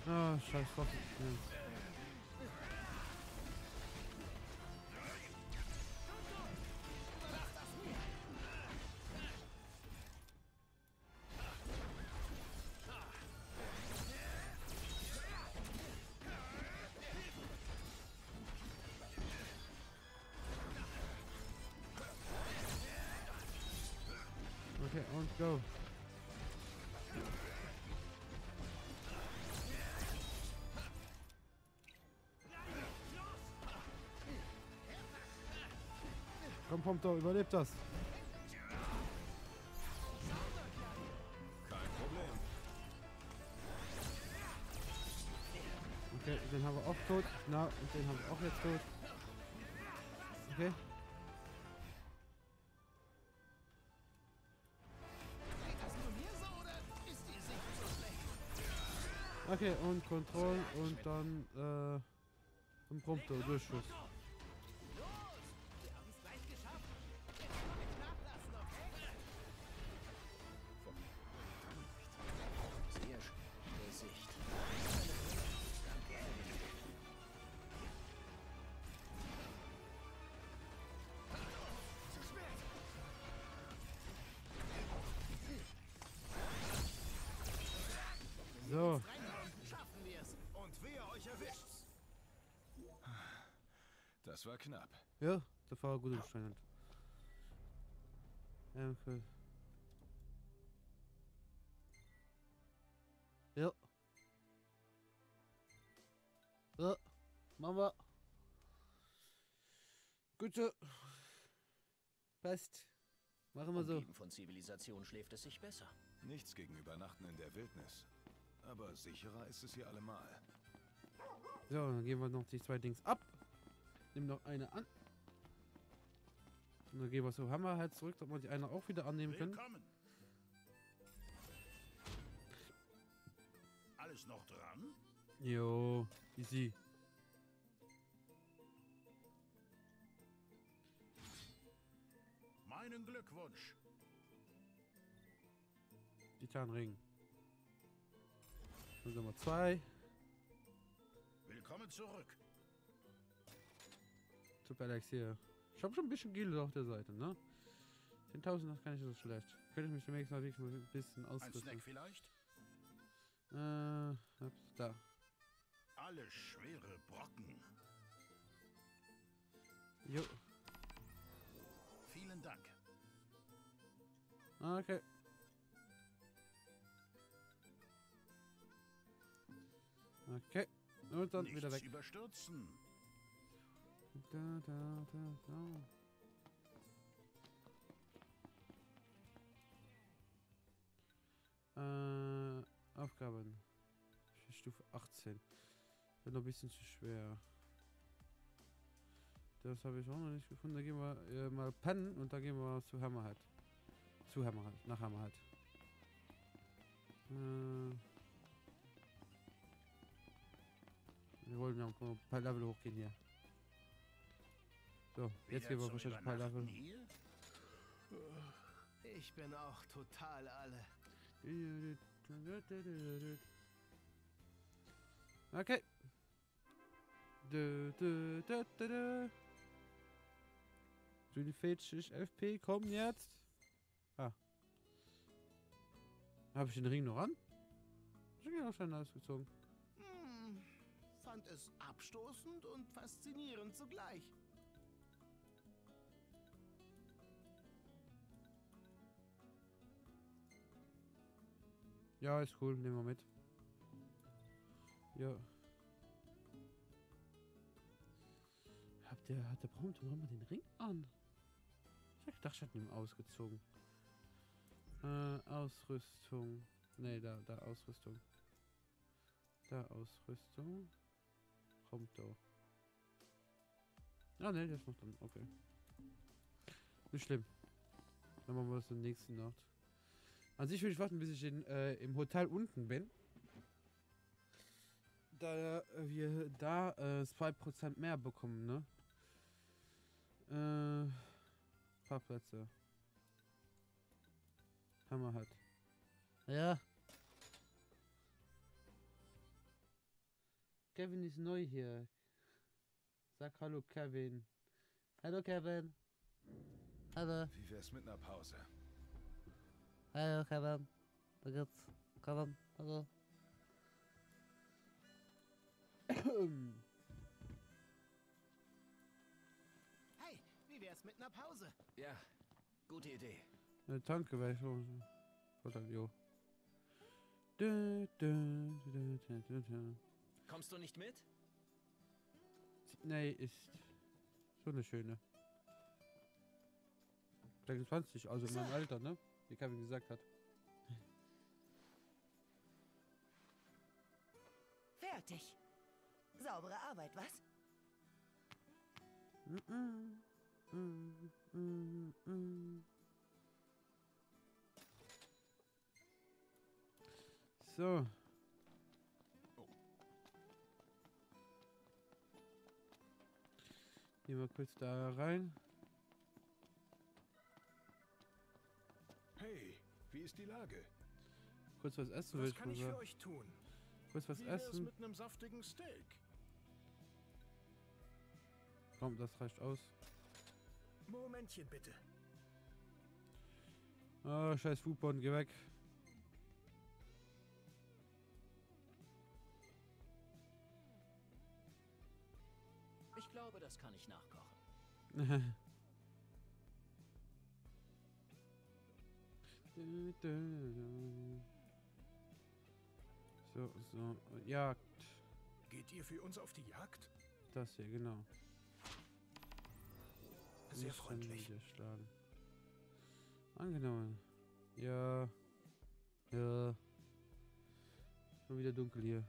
Ah, scheiß Waffen. Okay, und go. Komm, Prompto, überlebt das. Kein Problem. Okay, den haben wir auch tot. Na, und den haben wir auch jetzt tot. Okay. Okay, und Kontroll und dann ein Prompto, Durchschuss. Sehr schön. Gesicht. So. Schaffen wir es. Und wer euch erwischt. Das war knapp. Ja, das war gut anscheinend. Okay. Ja. Ja, machen wir. Gut so. Passt. Machen wir so. Umgeben von Zivilisation schläft es sich besser. Nichts gegen Übernachten in der Wildnis. Aber sicherer ist es hier allemal. So, dann gehen wir noch die zwei Dings ab. Nimm noch eine an. Und dann gehen wir so Hammer halt zurück, damit wir die eine auch wieder annehmen können. Willkommen. Alles noch dran? Jo, easy. Meinen Glückwunsch. Titanring. Dann sind wir 2. Willkommen zurück. Super Alex hier. Ich habe schon ein bisschen Gilde auf der Seite, ne? 10.000, das kann ich so schlecht. Könnte ich mich demnächst mal wirklich ein bisschen Ein ausrüsten. Snack vielleicht? Da. Alle schwere Brocken. Jo. Vielen Dank. Okay. Okay. Und dann wieder Nichts weg. überstürzen. Aufgaben. Stufe 18. Wird noch ein bisschen zu schwer. Das habe ich auch noch nicht gefunden. Da gehen wir mal pennen und da gehen wir zu Hammerhead. Zu Hammerhead. Nach Hammerhead. Wir wollen ja ein paar Level hochgehen hier. So, jetzt gehen wir wahrscheinlich ein paar Level. Hier? Ich bin auch total alle. Okay. So, die 40 FP kommen jetzt. Ah. Habe ich den Ring noch an? Ich bin auch schon ausgezogen. Fand es abstoßend und faszinierend zugleich. Ja, ist cool. Nehmen wir mit. Ja. Hat der Braunton nochmal den Ring an? Ich dachte, ich hätte ihn ausgezogen. Ausrüstung. Ne, da Ausrüstung. Da Ausrüstung. Kommt da. Ah, ne, das macht dann. Okay. Nicht schlimm. Dann machen wir das in der nächsten Nacht. An sich würde ich warten, bis ich im Hotel unten bin. Da wir da 2% mehr bekommen, ne? Fahrplätze. Hammerhead. Ja. Kevin ist neu hier. Sag hallo, Kevin. Hallo, Kevin. Hallo. Wie wär's mit einer Pause? Hallo, Kevin. Da geht's. Kevin. Hallo. Hey, wie wär's mit einer Pause? Ja, gute Idee. Danke, weil ich schon. Jo. Kommst du nicht mit? Nee, ist so eine schöne. 26, also in meinem Alter, ne? Wie Kevin gesagt hat. Fertig. Saubere Arbeit, was? So. Gehen wir kurz da rein. Hey, wie ist die Lage? Kurz was essen will Was ich kann mal ich für sagen. euch tun? Kurz was Wie wär's essen. mit einem saftigen Steak? Komm, das reicht aus. Momentchen bitte. Ah, scheiß Foodborn, geh weg. Ich glaube, das kann ich nachkochen. So, Jagd. Geht ihr für uns auf die Jagd? Das hier, genau. Sehr Nicht freundlich. ständig erschlagen. Angenommen. Ja. Ja. Schon wieder dunkel hier.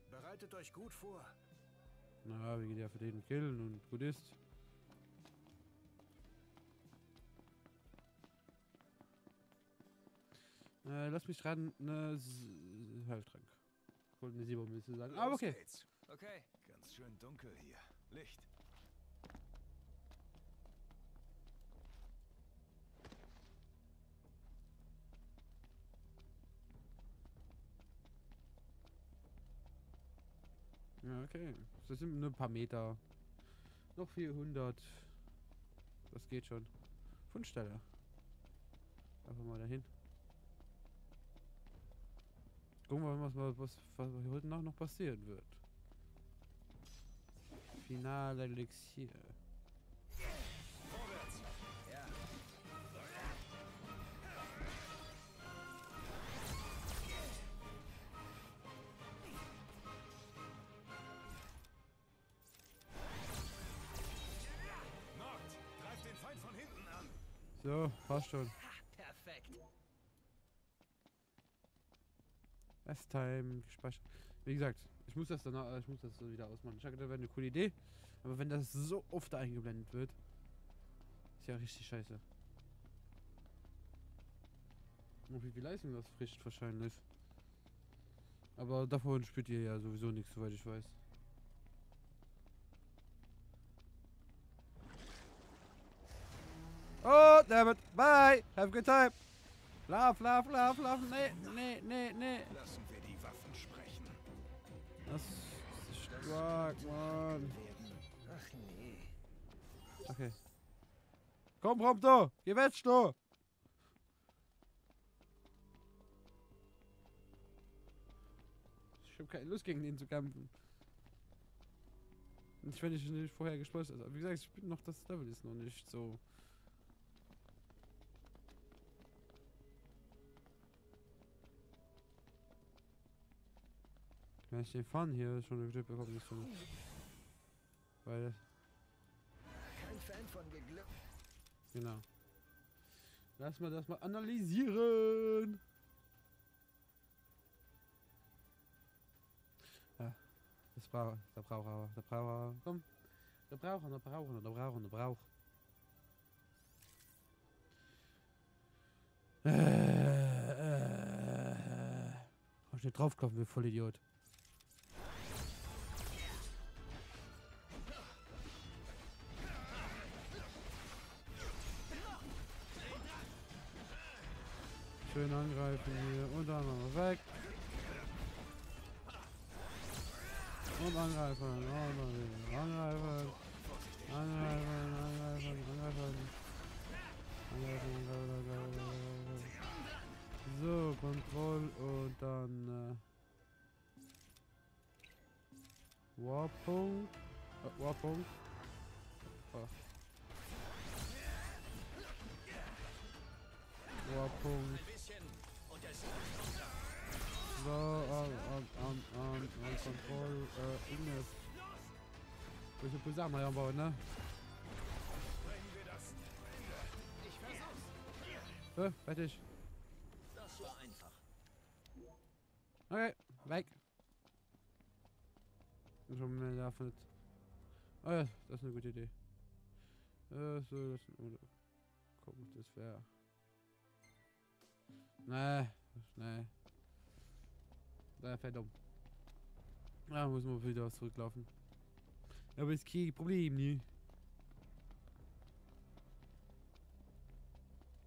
Bereitet euch gut vor. Na, wir gehen ja für den killen und gut ist. Lass mich dran, ne Heiltrank. Ich wollte eine Silbermünze sagen. Aber okay. Geht's. Okay. Ganz schön dunkel hier. Licht. Ja, okay. Das sind nur ein paar Meter. Noch 400. Das geht schon. Fundstelle. Einfach mal dahin. Gucken wir mal, was heute Nacht noch passieren wird. Finale Elixier. Vorwärts. Ja. Noct, greif den Feind von hinten an. So, passt schon. Perfekt. Last time gespeichert. Wie gesagt, ich muss das so wieder ausmachen. Ich dachte, das wäre eine coole Idee. Aber wenn das so oft eingeblendet wird, ist ja richtig scheiße. Und wie viel Leistung das frischt wahrscheinlich. Aber davon spielt ihr ja sowieso nichts, soweit ich weiß. Oh, dammit. Bye. Have a good time. Lauf. Nee. Lassen wir die Waffen sprechen. Das ist stark, Mann. Ach nee. Okay. Komm, Prompto. Geh weg, du. Ich hab keine Lust, gegen ihn zu kämpfen. Nicht, wenn ich nicht vorher gespeichert habe. Wie gesagt, ich bin noch, das Level ist noch nicht so. Wenn ich den Fun hier schon wieder bekommen, ist schon. Weil. Kein Fan von Geglück. Genau. Lass mal das mal analysieren. Ja. Das braucht. Der Braucher. Komm. Der Brauch. Ich nicht draufklopfen, wie voll Idiot. Schön angreifen hier und dann noch weg. Und angreifen. Angreifen. So, Kontroll und dann Warpunkt. Warpunkt. Oh. Warpunkt. So, Kontroll, Ignis. Welche Pulsar mal anbauen, ne? Fertig. Das war einfach. Okay, weg. Schon mehr davon. Oh ja, das ist eine gute Idee. So, das ist ein gucken, das wäre. Nee. Da fährt um. Da muss man wieder zurücklaufen. Aber ist kein Problem, ne?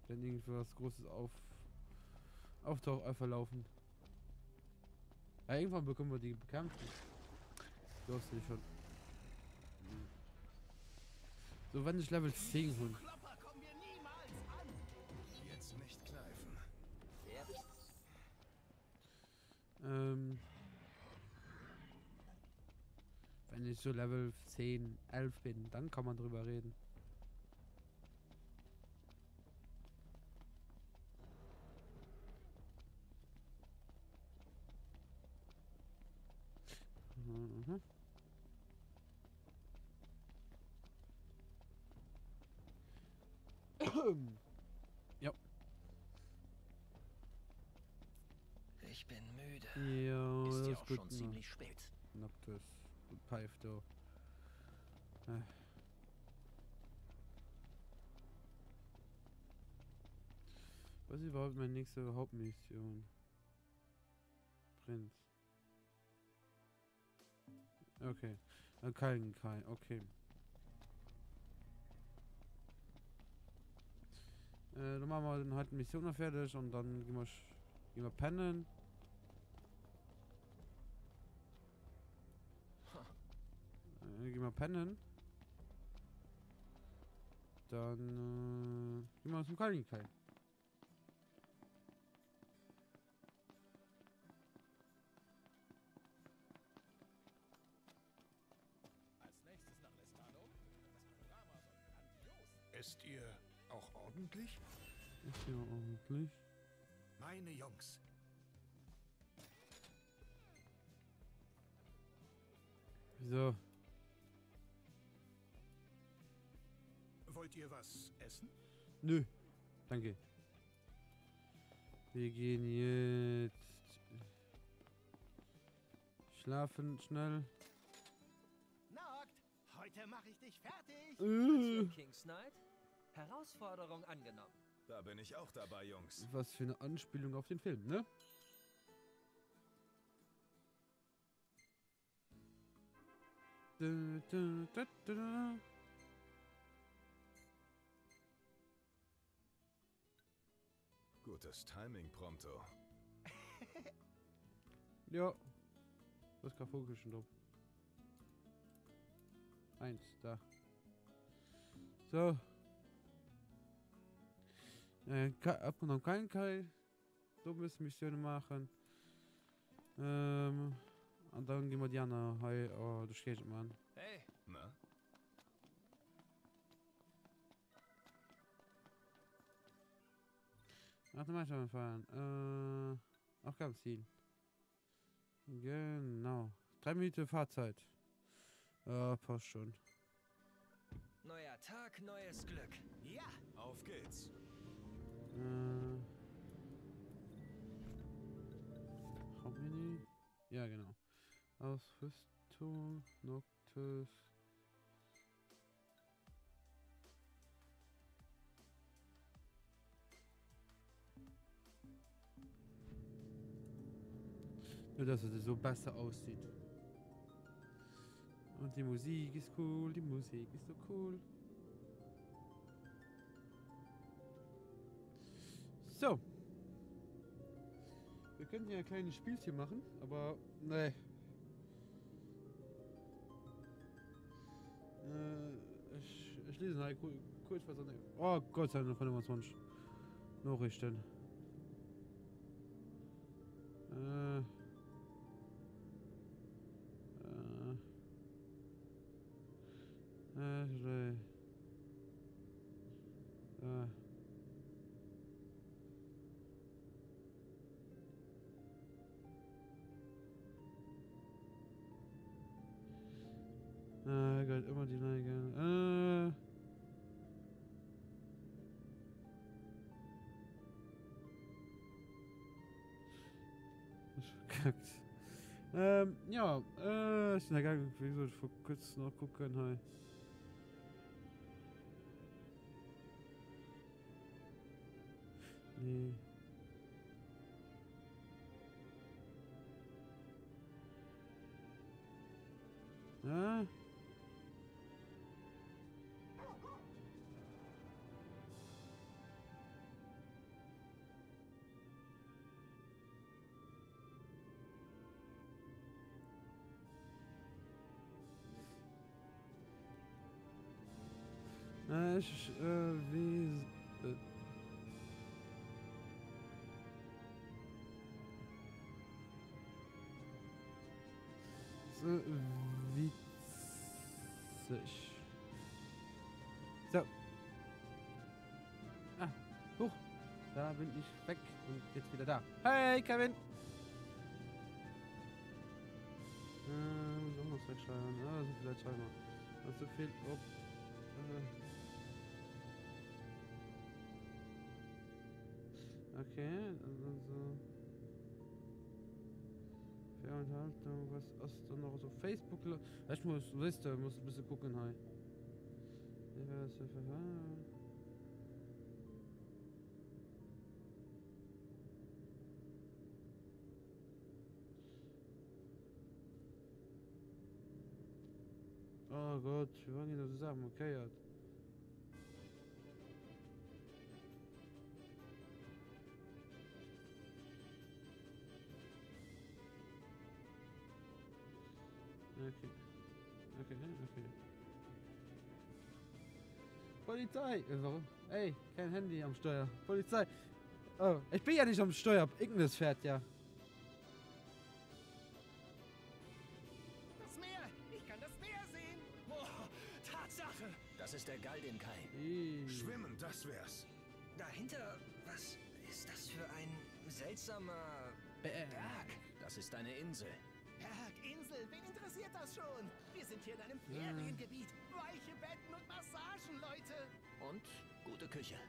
Wenn irgendwie was Großes auftaucht, einfach laufen. Ja, irgendwann bekommen wir die bekämpft. Du hast sie schon. So, wenn ich Level 10 hole. Jetzt nicht kneifen. Wenn ich so Level 10, 11 bin, dann kann man drüber reden. Mhm. Ja. Ich bin müde. Ja, Ist das ja ist auch gut. schon ziemlich spät. Noctis. Pfeift da. Was ist überhaupt meine nächste Hauptmission? Prinz. Okay. Kein. Okay. Dann machen wir dann halt eine Mission noch fertig und dann gehen wir pennen. Gehen wir pennen. Dann gehen wir zum Kalikai. Als nächstes nach Lescano. Das Panorama soll grandios. Ist ihr auch ordentlich? Ist ja ordentlich. Meine Jungs. So. Wollt ihr was essen? Nö. Danke. Wir gehen jetzt schlafen schnell. Noct, heute mache ich dich fertig. King's Knight? Herausforderung angenommen. Da bin ich auch dabei, Jungs. Was für eine Anspielung auf den Film, ne? Da, da, da, da, da. Gutes Timing, Pronto. Ja. Da ist kein Vogel schon drauf. 1, da. So. Ab und an kein Kai. Dummes Missionen machen. Und dann gehen wir die anderen. Hey, oh, du stehst man. Hey, Na? Ach, dann mach ich mal fahren. Aufgabenziel. Genau. 3 Minuten Fahrzeit. Passt schon. Neuer Tag, neues Glück. ja, Auf geht's. Haben wir die? Ja, genau. Ausrüstung, Noctis. Nur, dass es so besser aussieht. Und die Musik ist cool, die Musik ist so cool. So. Wir könnten ja ein kleines Spielchen machen, aber ne. Ich lese halt kurz was an. Oh Gott sei Dank, 25 Nachrichten. Gott, immer die Neige. Ich verkackt. Ja, ist in der Gang, wie soll ich vor kurzem noch gucken, hey. Nee. Ja? Wie... So witzig. So. Ah, hoch. Da bin ich weg und jetzt wieder da. Hey, Kevin! So noch wegschreiben. Ah, so viel Schreiben. Was so viel ob. Okay, also so. Unterhaltung, was ist da noch so Facebook? Ich muss ein bisschen gucken, hi. Oh Gott, wir wollen ihn zusammen, okay, ja. Okay. Okay, okay. Polizei. Warum? Ey, kein Handy am Steuer. Polizei. Oh, ich bin ja nicht am Steuer. Ignis fährt ja. Das Meer! Ich kann das Meer sehen! Boah, Tatsache! Das ist der Galdin-Kai. Schwimmen, das wär's. Dahinter, was ist das für ein seltsamer Berg? Das ist eine Insel. Berg, Insel, wen interessiert das schon? Wir sind hier in einem Feriengebiet. Weiche Betten und Massagen, Leute. Und gute Küche.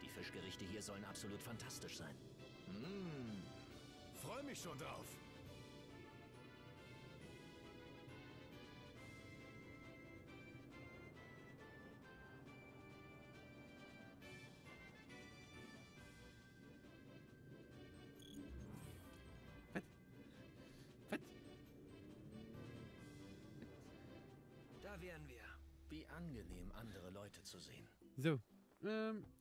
Die Fischgerichte hier sollen absolut fantastisch sein. Freu mich schon drauf. Da wären wir. Wie angenehm, andere Leute zu sehen. So.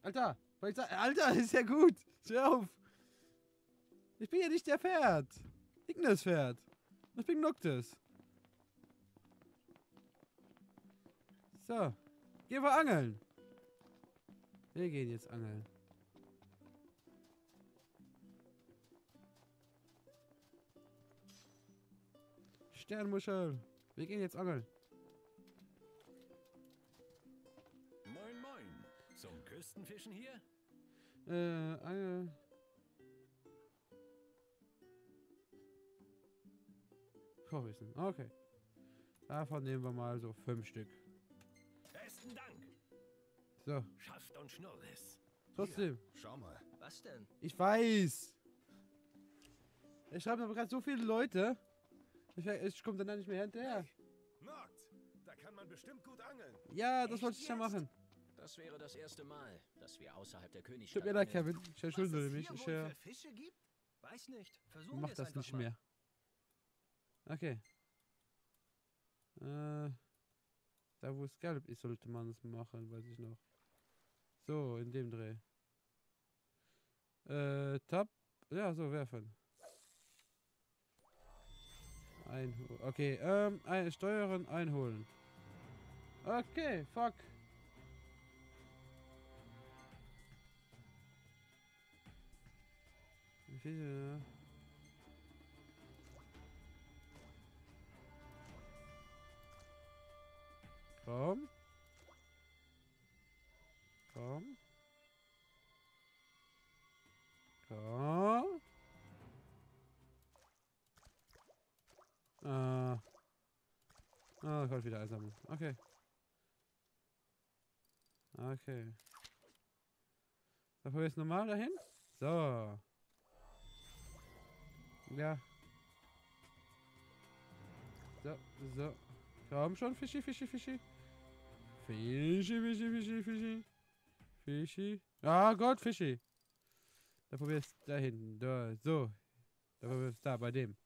Alter. Polizei. Alter, ist ja gut. Hör auf. Ich bin ja nicht der Pferd. Ignis fährt. Ich bin Noctis. So. Gehen wir angeln. Wir gehen jetzt angeln. Sternmuschel. Wir gehen jetzt angeln. Moin, moin. Zum Küstenfischen hier? Angel. Kochwissen. Okay. Davon nehmen wir mal so 5 Stück. Besten Dank. So. Schaft und Schnurres. Trotzdem. Schau mal. Was denn? Ich weiß. Ich schreibe aber gerade so viele Leute. Ich komme dann nicht mehr hinterher. Noct, da kann man bestimmt gut angeln. Ja, das wollte ich ja machen. Das wäre das erste Mal, dass wir außerhalb der Tut Königstadt mir leid, angeln. Kevin. Ich entschuldige mich. Ich für Fische gibt? Weiß nicht. Versuchen mach wir es das einfach nicht mal. mehr. Okay. Da wo es gelb ist, sollte man es machen, weiß ich noch. So, in dem Dreh. Tab. Ja, so, werfen. Okay, steuern, einholen. Okay, fuck. Wie viel, Komm. Komm. Komm. Ich wollte wieder einsammeln. Okay. Okay. Dann probier jetzt normal dahin. So. Ja. So, so. Komm schon, Fischi, Fischi, Fischi. Fischi, Fischi, Fischi, Fischi. Fischi. Ah Gott, Fischi. Da probierst da hinten. Da, so. Da probierst da, bei dem.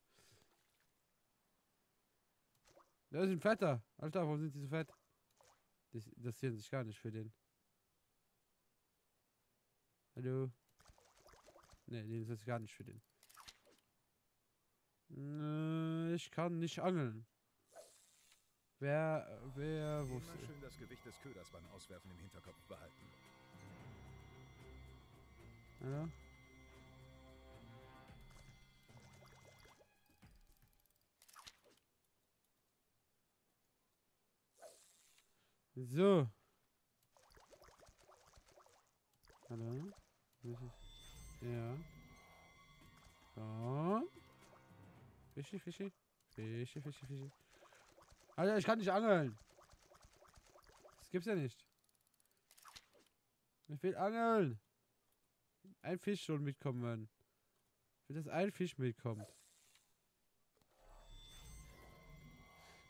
Da ist ein Fetter. Alter, warum sind die so fett? Die interessieren sich gar nicht für den. Hallo? Ne, die interessieren sich gar nicht für den. Ich kann nicht angeln. Wer wusste? Immer schön das Gewicht des Köders beim Auswerfen im Hinterkopf behalten. Hallo? So. Hallo? Ja. So. Fischi, Fischi. Fischi, Fischi, Fischi. Alter, ich kann nicht angeln. Das gibt's ja nicht. Ich will angeln. Ein Fisch soll mitkommen. Ich will, dass ein Fisch mitkommt.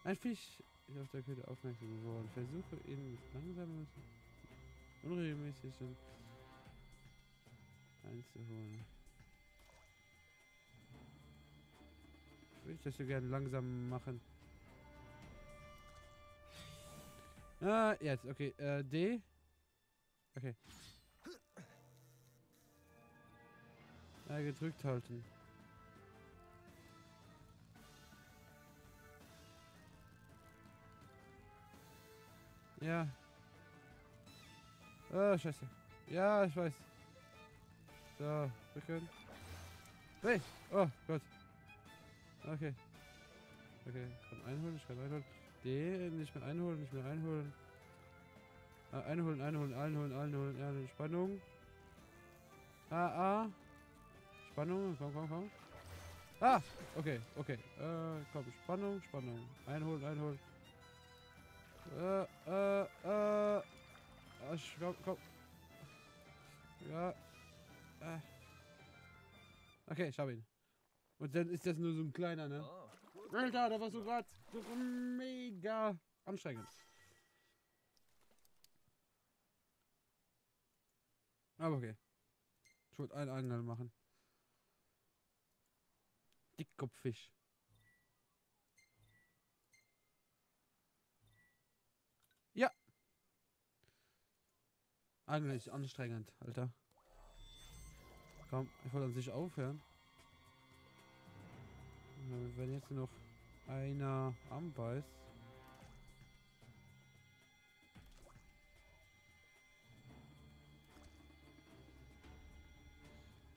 Ein Fisch ist auf der Köder aufmerksam geworden. Versuche ihn mit langsamen, unregelmäßigen einzuholen. Ich würde das so gerne langsam machen. Ah, jetzt, okay. D. Okay. Gedrückt halten. Ja. Ah, scheiße. Ja, ich weiß. So, drücken. Hey! Oh Gott. Okay. Okay, ich kann einholen. Den nicht mehr einholen. Einholen. Spannung. Spannung, komm. Ah! Okay. Komm, Spannung. Einholen. Komm. Ja. Okay, ich hab ihn. Und dann ist das nur so ein kleiner, ne? Oh, Alter, da war so grad so mega anstrengend. Aber okay. Ich wollte einen Angel machen. Dickkopffisch. Ja. Eigentlich anstrengend, Alter. Komm, ich wollte an sich aufhören. Wenn jetzt noch einer anbeißt.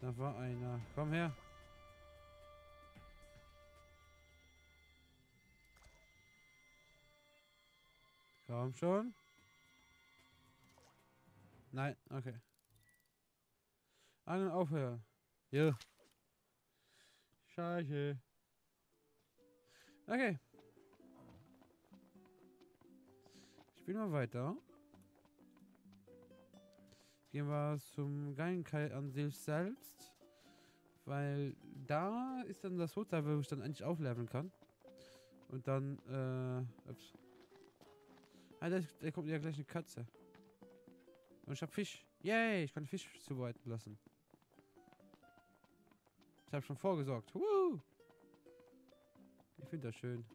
Da war einer. Komm her. Komm schon. Nein, okay. Angeln aufhören. Ja. Scheiße. Okay. Spielen wir weiter. Gehen wir zum Geigenkai an sich selbst. Weil da ist dann das Hotel, wo ich dann endlich aufleveln kann. Und dann, ups. Ah, da kommt ja gleich eine Katze. Und ich hab Fisch. Yay, ich kann Fisch zubereiten lassen. Ich habe schon vorgesorgt. Woo! Ich finde das schön.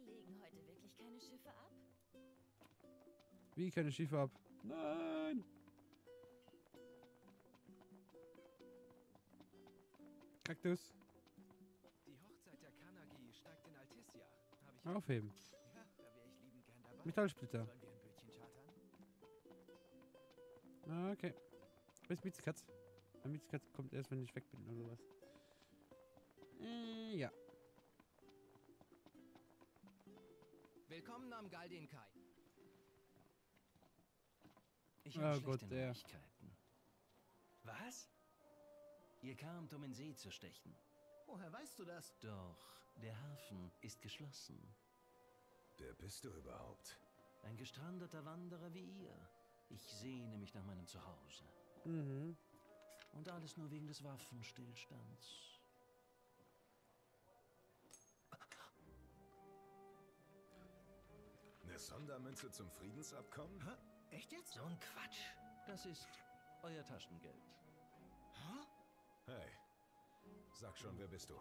Legen heute wirklich keine Schiffe ab? Wie keine Schiffe ab? Nein! Kaktus. Die Hochzeit der Kanagi steigt in Altissia. Habe ich Aufheben. Ja, da wäre ich liebend gern dabei. Metallsplitter. Sollen wir ein Bötchen chartern? Okay. Bis Miezkatz. Miezkatz kommt erst, wenn ich weg bin oder was. Ja. Willkommen am Galdin Kai. Ich habe Gott, schlechte der. Neuigkeiten. Was? Ihr kamt, um in See zu stechen. Woher weißt du das? Doch, der Hafen ist geschlossen. Wer bist du überhaupt? Ein gestrandeter Wanderer wie ihr. Ich sehne mich nach meinem Zuhause. Mhm. Und alles nur wegen des Waffenstillstands. Eine Sondermünze zum Friedensabkommen? Hä? Echt jetzt? So ein Quatsch. Das ist euer Taschengeld. Hey, sag schon, wer bist du?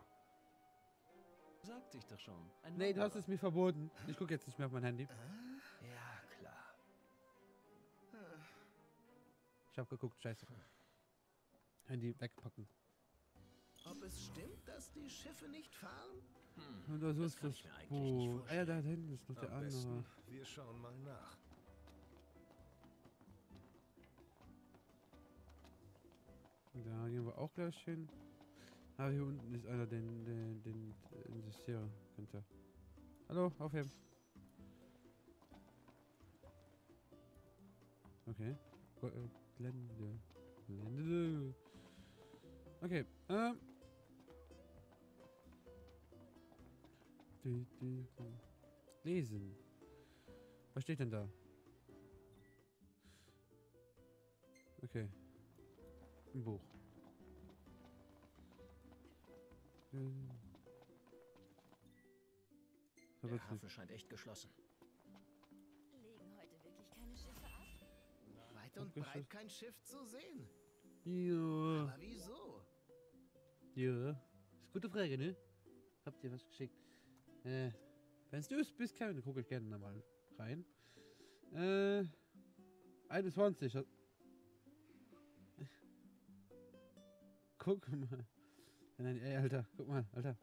Sagte ich doch schon. Ein Nee, du hast Wanderer. es mir verboten. Ich gucke jetzt nicht mehr auf mein Handy. Ja, klar. Ich habe geguckt, scheiße. Handy wegpacken. Ob es stimmt, dass die Schiffe nicht fahren? Und da so ist kann das. ich mir eigentlich nicht Oh, vorstellen. da hinten ist noch der Am andere. besten, wir schauen mal nach. Da gehen wir auch gleich hin. Aber hier unten ist einer, den insistieren könnte. Hallo, aufheben. Okay. Glände. Okay, Lesen. Was steht denn da? Okay. Ein Buch. Der Hafen scheint echt geschlossen. Legen heute wirklich keine Schiffe ab? Weit und breit kein Schiff zu sehen. Ja. Aber wieso? Ja. Ist gute Frage, ne? Habt ihr was geschickt? Wenn du es bist, Kevin, gucke ich gerne nochmal rein. 21. Guck mal. Nein, ey, Alter, guck mal, Alter.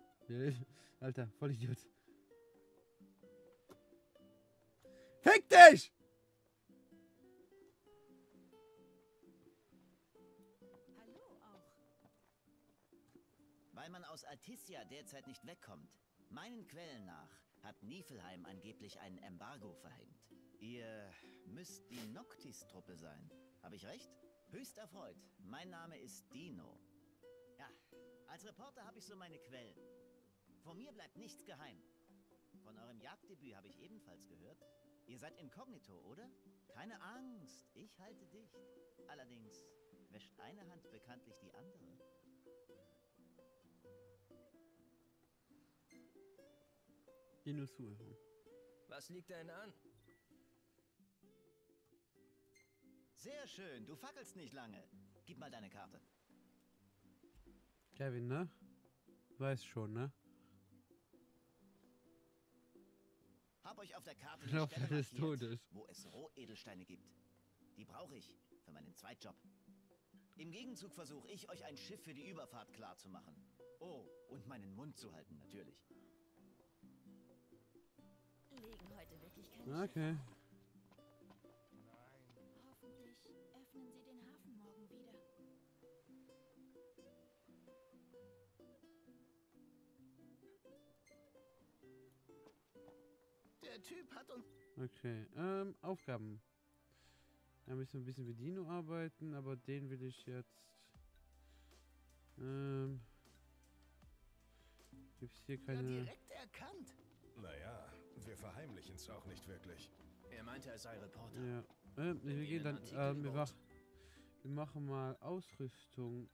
Alter, voll Idiot. Fick dich! Weil man aus Altissia derzeit nicht wegkommt. Meinen Quellen nach hat Niflheim angeblich ein Embargo verhängt. Ihr müsst die Noctis-Truppe sein. Habe ich recht? Höchst erfreut. Mein Name ist Dino. Ja, als Reporter habe ich so meine Quellen. Von mir bleibt nichts geheim. Von eurem Jagddebüt habe ich ebenfalls gehört. Ihr seid inkognito, oder? Keine Angst, ich halte dicht. Allerdings wäscht eine Hand bekanntlich die andere. Dinosaurier. Was liegt denn an? Sehr schön, du fackelst nicht lange. Gib mal deine Karte. Kevin, ne? Weiß schon, ne? Hab euch auf der Karte Ich eine glaube, Stelle des markiert, Todes. wo es Rohedelsteine gibt. Die brauche ich für meinen Zweitjob. Im Gegenzug versuche ich, euch ein Schiff für die Überfahrt klar zu machen. Oh, und meinen Mund zu halten, natürlich. Legen heute wirklich keine Okay. Hoffentlich öffnen sie den Hafen morgen wieder. Der Typ hat uns... Okay, Aufgaben. Da müssen wir ein bisschen wie Dino arbeiten, aber den will ich jetzt... Gibt's hier Ja, keine... direkt erkannt. Naja, wir verheimlichen es auch nicht wirklich. Er meinte, er sei Reporter. Ja. Wir gehen dann, wir machen mal Ausrüstung.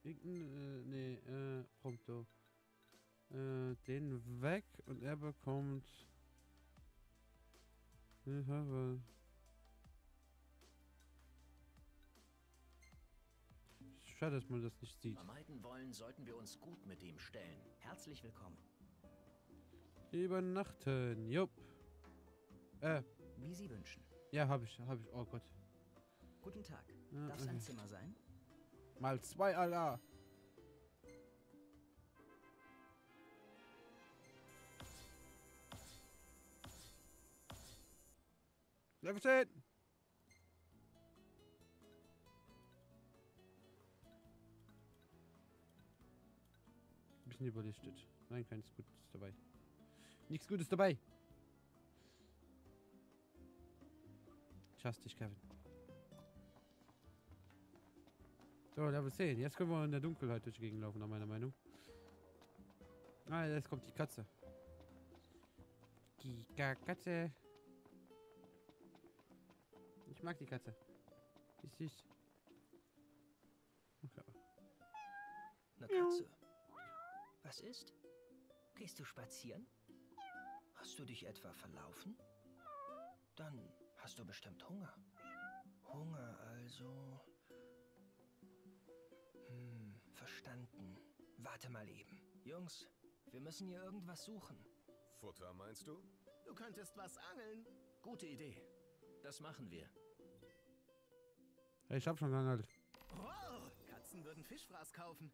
Prompto. Den weg und er bekommt... Schade, dass man das nicht sieht. Vermeiden wollen, sollten wir uns gut mit ihm stellen. Herzlich willkommen. Übernachten, jupp. Wie Sie wünschen. Ja, hab ich. Oh Gott. Guten Tag. Ja, Darf es ein Zimmer sein? Mal 2, Allah. Level 10. Bisschen überlistet. Nein, keins Gutes dabei. Nichts Gutes dabei. Ich hasse dich, Kevin. So, Level 10. Jetzt können wir in der Dunkelheit durch die Gegend laufen, nach meiner Meinung. Ah, jetzt kommt die Katze. Die Katze. Ich mag die Katze. Die ist süß. Okay. Eine Katze. Was ist? Gehst du spazieren? Hast du dich etwa verlaufen? Dann hast du bestimmt Hunger. Hunger also. Verstanden. Warte mal eben. Jungs, wir müssen hier irgendwas suchen. Futter meinst du? Du könntest was angeln. Gute Idee. Das machen wir. Hey, ich hab schon geangelt. Oh, Katzen würden Fischfraß kaufen.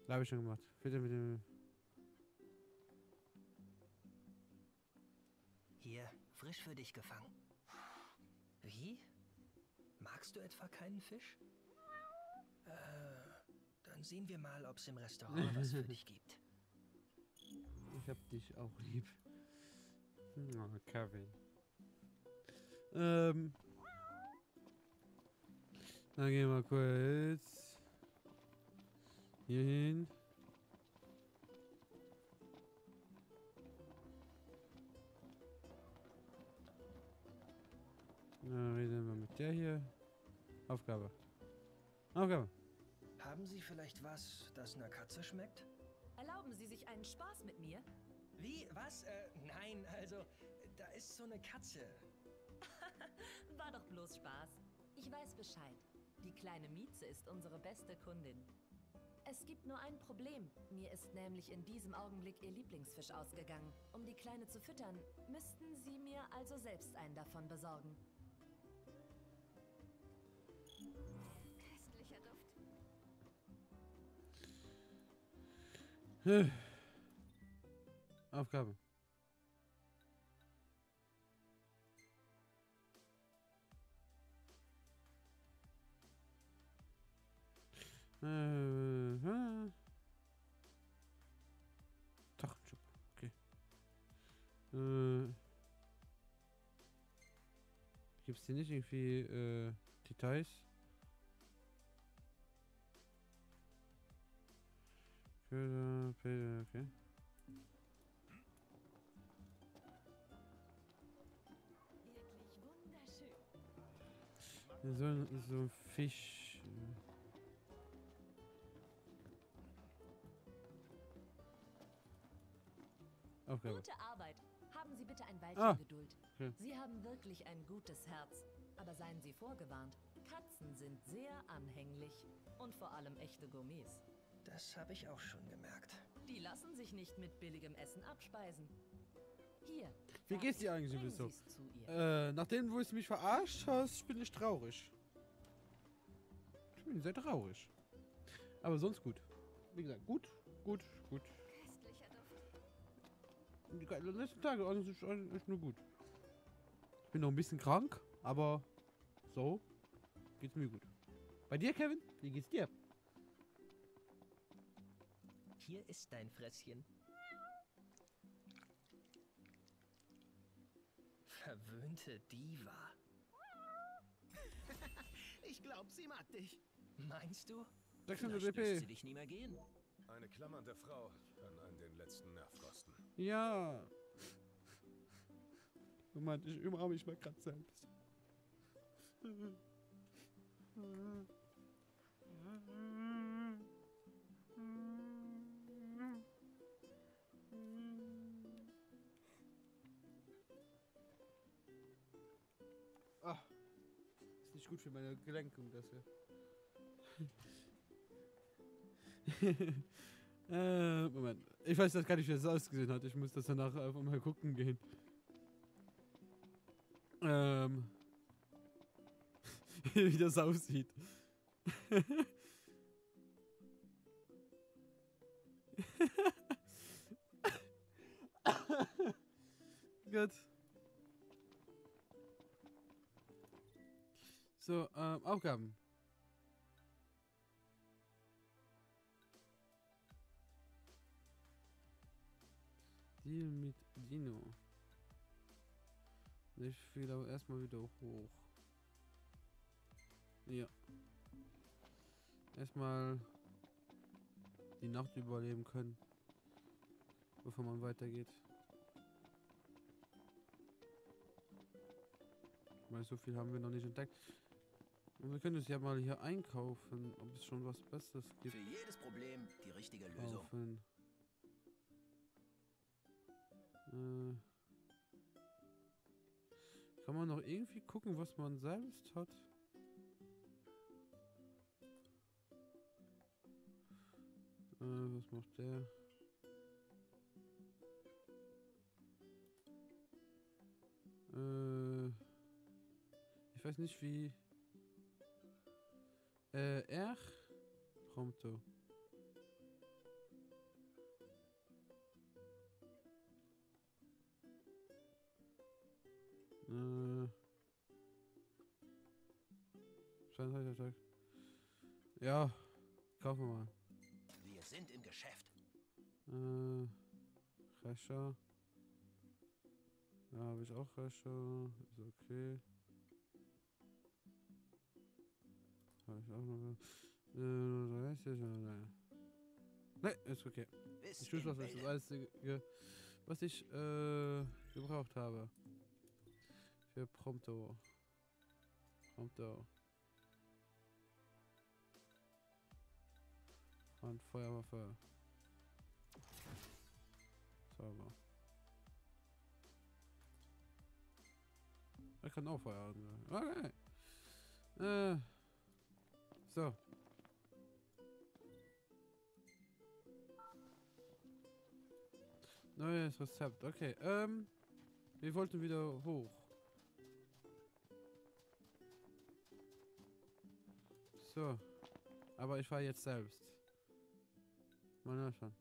Da habe ich schon gemacht. Bitte mit dem. Hier, frisch für dich gefangen. Wie? Magst du etwa keinen Fisch? Dann sehen wir mal, ob es im Restaurant was für dich gibt. Ich hab dich auch lieb. Oh, Kevin. Dann gehen wir kurz hier hin. Dann reden wir mit der hier. Aufgabe. Aufgabe. Haben Sie vielleicht was, das einer Katze schmeckt? Erlauben Sie sich einen Spaß mit mir? Wie? Was? Nein, also, da ist so eine Katze. War doch bloß Spaß. Ich weiß Bescheid. Die kleine Mieze ist unsere beste Kundin. Es gibt nur ein Problem. Mir ist nämlich in diesem Augenblick ihr Lieblingsfisch ausgegangen. Um die Kleine zu füttern, müssten Sie mir also selbst einen davon besorgen. Köstlicher Duft. Aufgabe. Taschenschub, okay. Gibt es hier nicht irgendwie Details? Okay. Wirklich wunderschön. So ein Fisch. Aufgabe. Gute Arbeit. Haben Sie bitte ein Weilchen Geduld. Okay. Sie haben wirklich ein gutes Herz. Aber seien Sie vorgewarnt. Katzen sind sehr anhänglich. Und vor allem echte Gourmets. Das habe ich auch schon gemerkt. Die lassen sich nicht mit billigem Essen abspeisen. Hier. Wie geht's dir eigentlich bringen so? Sie's zu ihr. Nachdem du mich verarscht hast, bin ich traurig. Ich bin sehr traurig. Aber sonst gut. Wie gesagt, gut. Köstlicher Duft. Die letzten Tage alles ist echt nur gut. Ich bin noch ein bisschen krank, aber so geht's mir gut. Bei dir, Kevin? Wie geht's dir? Hier ist dein Fresschen. Verwöhnte Diva. Ich glaub, sie mag dich. Meinst du? 600 Vielleicht lässt sie DP. dich nie mehr gehen. Eine klammernde Frau kann einen den letzten Nerv kosten. Ja. Du meint, ich umarme mich mal grad selbst. Ah, ist nicht gut für meine Gelenkung, das hier. Moment. Ich weiß das gar nicht, wie das ausgesehen hat. Ich muss das danach einfach mal gucken gehen. Wie das aussieht. Gut. So, Aufgaben. Deal mit Dino. Ich will aber erstmal wieder hoch. Ja. Erstmal die Nacht überleben können, bevor man weitergeht. Weil so viel haben wir noch nicht entdeckt. Und wir können es ja mal hier einkaufen, ob es schon was Besseres gibt. Für jedes Problem die richtige Lösung. Kaufen. Kann man noch irgendwie gucken, was man selbst hat? Was macht der? Ich weiß nicht wie. R? Prompto. Ja, kaufen wir mal. Wir sind im Geschäft. Rescher. Ja, habe ich auch Rescher. Ist okay. Habe ich auch noch. Ne, ist okay. Ich tue was, das ist das Einzige, was ich gebraucht habe. Für Prompto. Und Feuerwaffe. Sauber. Er kann auch Feuer haben. Okay. So. Neues Rezept. Okay. Wir wollten wieder hoch. So. Aber ich fahre jetzt selbst. Mal nachschauen.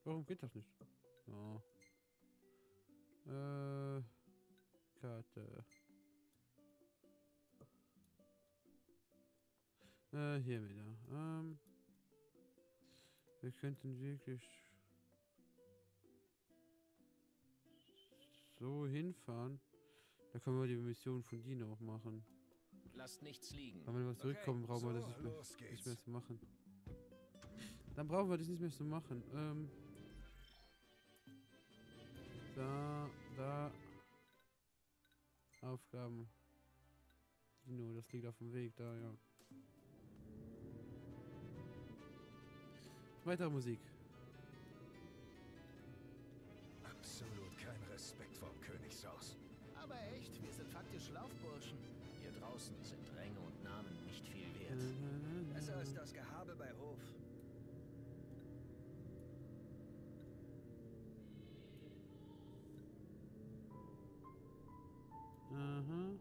Warum geht das nicht? Oh. Karte. Hier wieder. Wir könnten wirklich so hinfahren. Da können wir die Mission von Dino auch machen. Lasst nichts liegen. Aber wenn wir zurückkommen, brauchen wir das nicht mehr zu machen. Dann brauchen wir das nicht mehr zu machen. Da. Aufgaben. Dino, das liegt auf dem Weg, da, ja. Weitere Musik. Absolut kein Respekt vorm Königshaus. Aber echt, wir sind faktisch Laufburschen. Hier draußen sind Ränge und Namen nicht viel wert. Besser als das Gehabe bei Hof. Aha.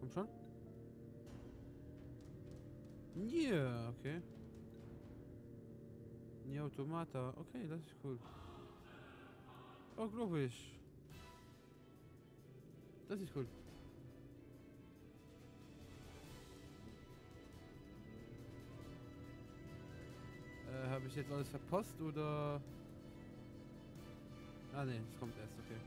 Komm schon. Ja, yeah, okay. Ja, Automata. Okay, das ist cool. Oh, glaube ich. Das ist cool. Habe ich jetzt alles verpasst oder? Ah ne, es kommt erst, okay.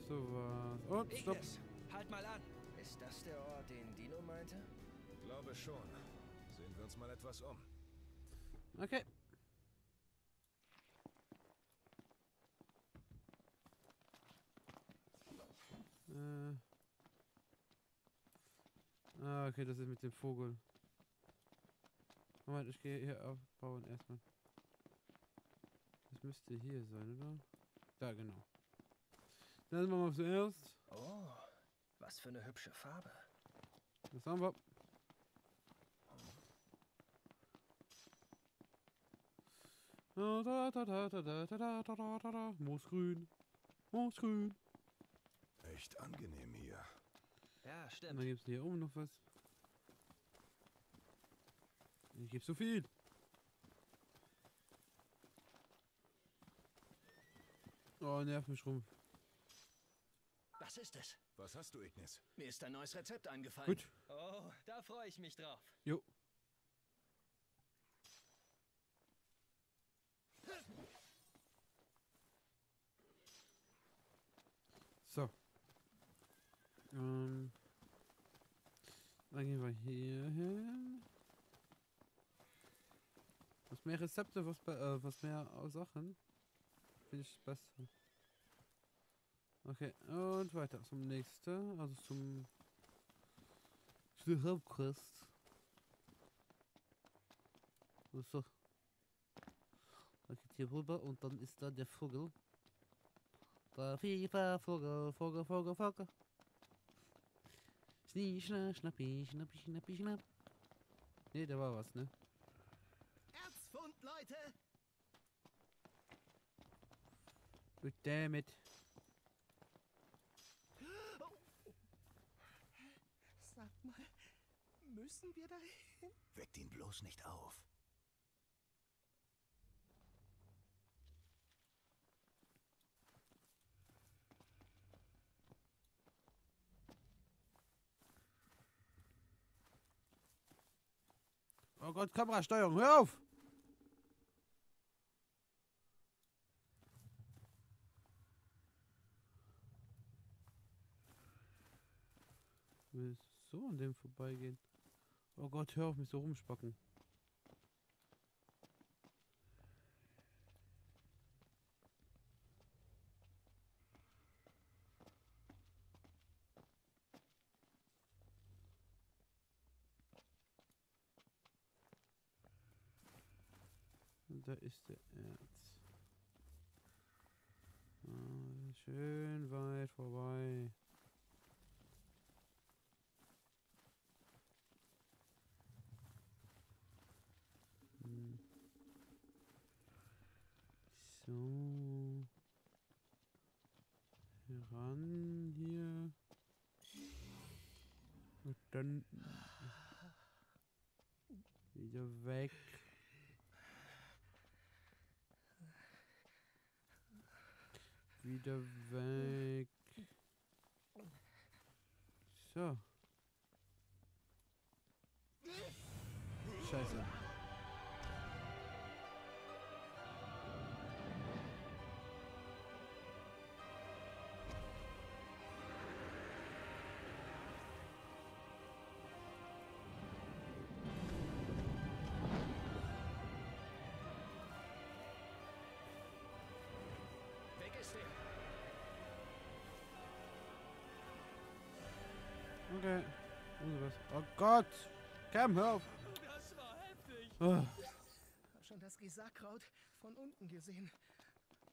So was. Und stopp. Ignis, halt mal an. Ist das der Ort, den Dino meinte? Glaube schon. Sehen wir uns mal etwas um. Okay. Okay, das ist mit dem Vogel. Moment, ich gehe hier aufbauen erstmal. Das müsste hier sein, oder? Da, genau. Dann machen wir zuerst. Oh, was für eine hübsche Farbe. Das haben wir. Moosgrün. Moosgrün. Echt angenehm hier. Ja, stimmt. Und dann gibt es hier oben noch was. Ich gebe so viel. Oh, nervt mich rum. Was ist es? Was hast du, Ignis? Mir ist ein neues Rezept eingefallen. Gut. Oh, da freue ich mich drauf. Jo. So. Dann gehen wir hier hin. Was mehr Rezepte, was mehr Sachen. Finde ich das Beste. Okay, und weiter zum nächsten, also zum Hauptquest. So. Da geht hier rüber und dann ist da der Vogel. Da FIFA, Vogel, Vogel, Vogel, Vogel. Schnie, schna, schnappi, schnappi, schnappi, schnapp. Ne, da war was, ne? Erzfund, Leute! Gut, damit. Sag mal, müssen wir dahin? Weckt ihn bloß nicht auf. Oh Gott, Kamerasteuerung, hör auf! Willst du so an dem vorbeigehen? Oh Gott, hör auf mich so rumspacken. Und da ist der Erz. Ah, schön weit vorbei. So. Heran hier. Und dann wieder weg. Wieder weg. So. Scheiße. Okay. Oh Gott! Cam, hör auf! Das war heftig! Hab schon das Gisarkraut von unten gesehen.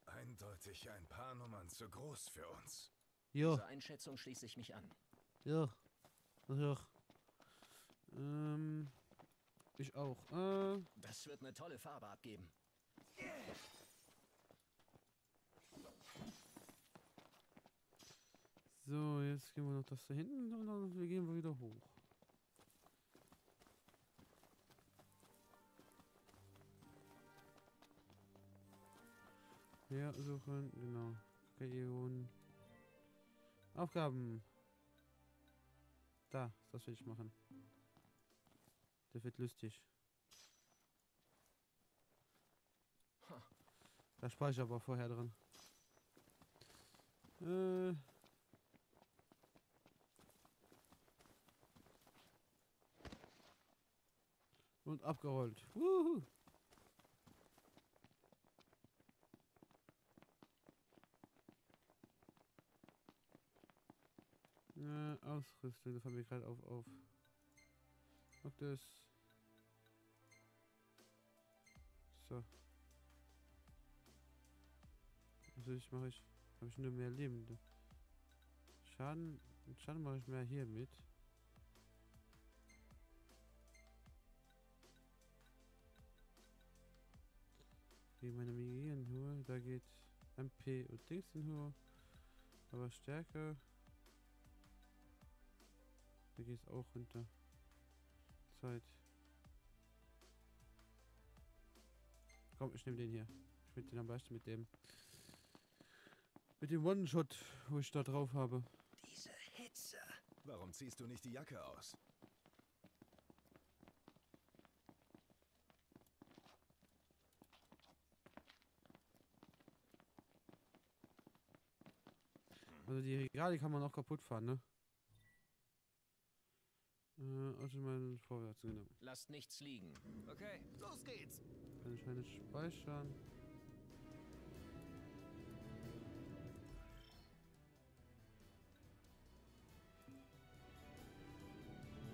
Eindeutig ein paar Nummern zu groß für uns. Ja. Dieser Einschätzung schließe ich mich an. Ja. Ja. Ich auch. Das wird eine tolle Farbe abgeben. So, jetzt gehen wir noch das da hinten und dann gehen wir wieder hoch. Ja, suchen, genau. Region. Aufgaben. Da, das will ich machen. Das wird lustig. Da speichere ich aber vorher drin. Und abgerollt. Wuhu. Ausrüstung, das haben wir gerade auf. Noch das. So. Was mache ich? Habe ich nur mehr Lebende. Schaden mache ich mehr hier mit. Wie meine Migrieren hoch, da geht MP und Dings in hoch. Aber Stärke. Da geht es auch runter. Zeit. Komm, ich nehme den hier. Ich nehme den am besten mit dem One-Shot, wo ich da drauf habe. Diese Hitze. Warum ziehst du nicht die Jacke aus? Also die Regale kann man auch kaputt fahren, ne? Also mal vorwärts, genau. Lasst nichts liegen. Okay, los geht's. Kann ich eine speichern.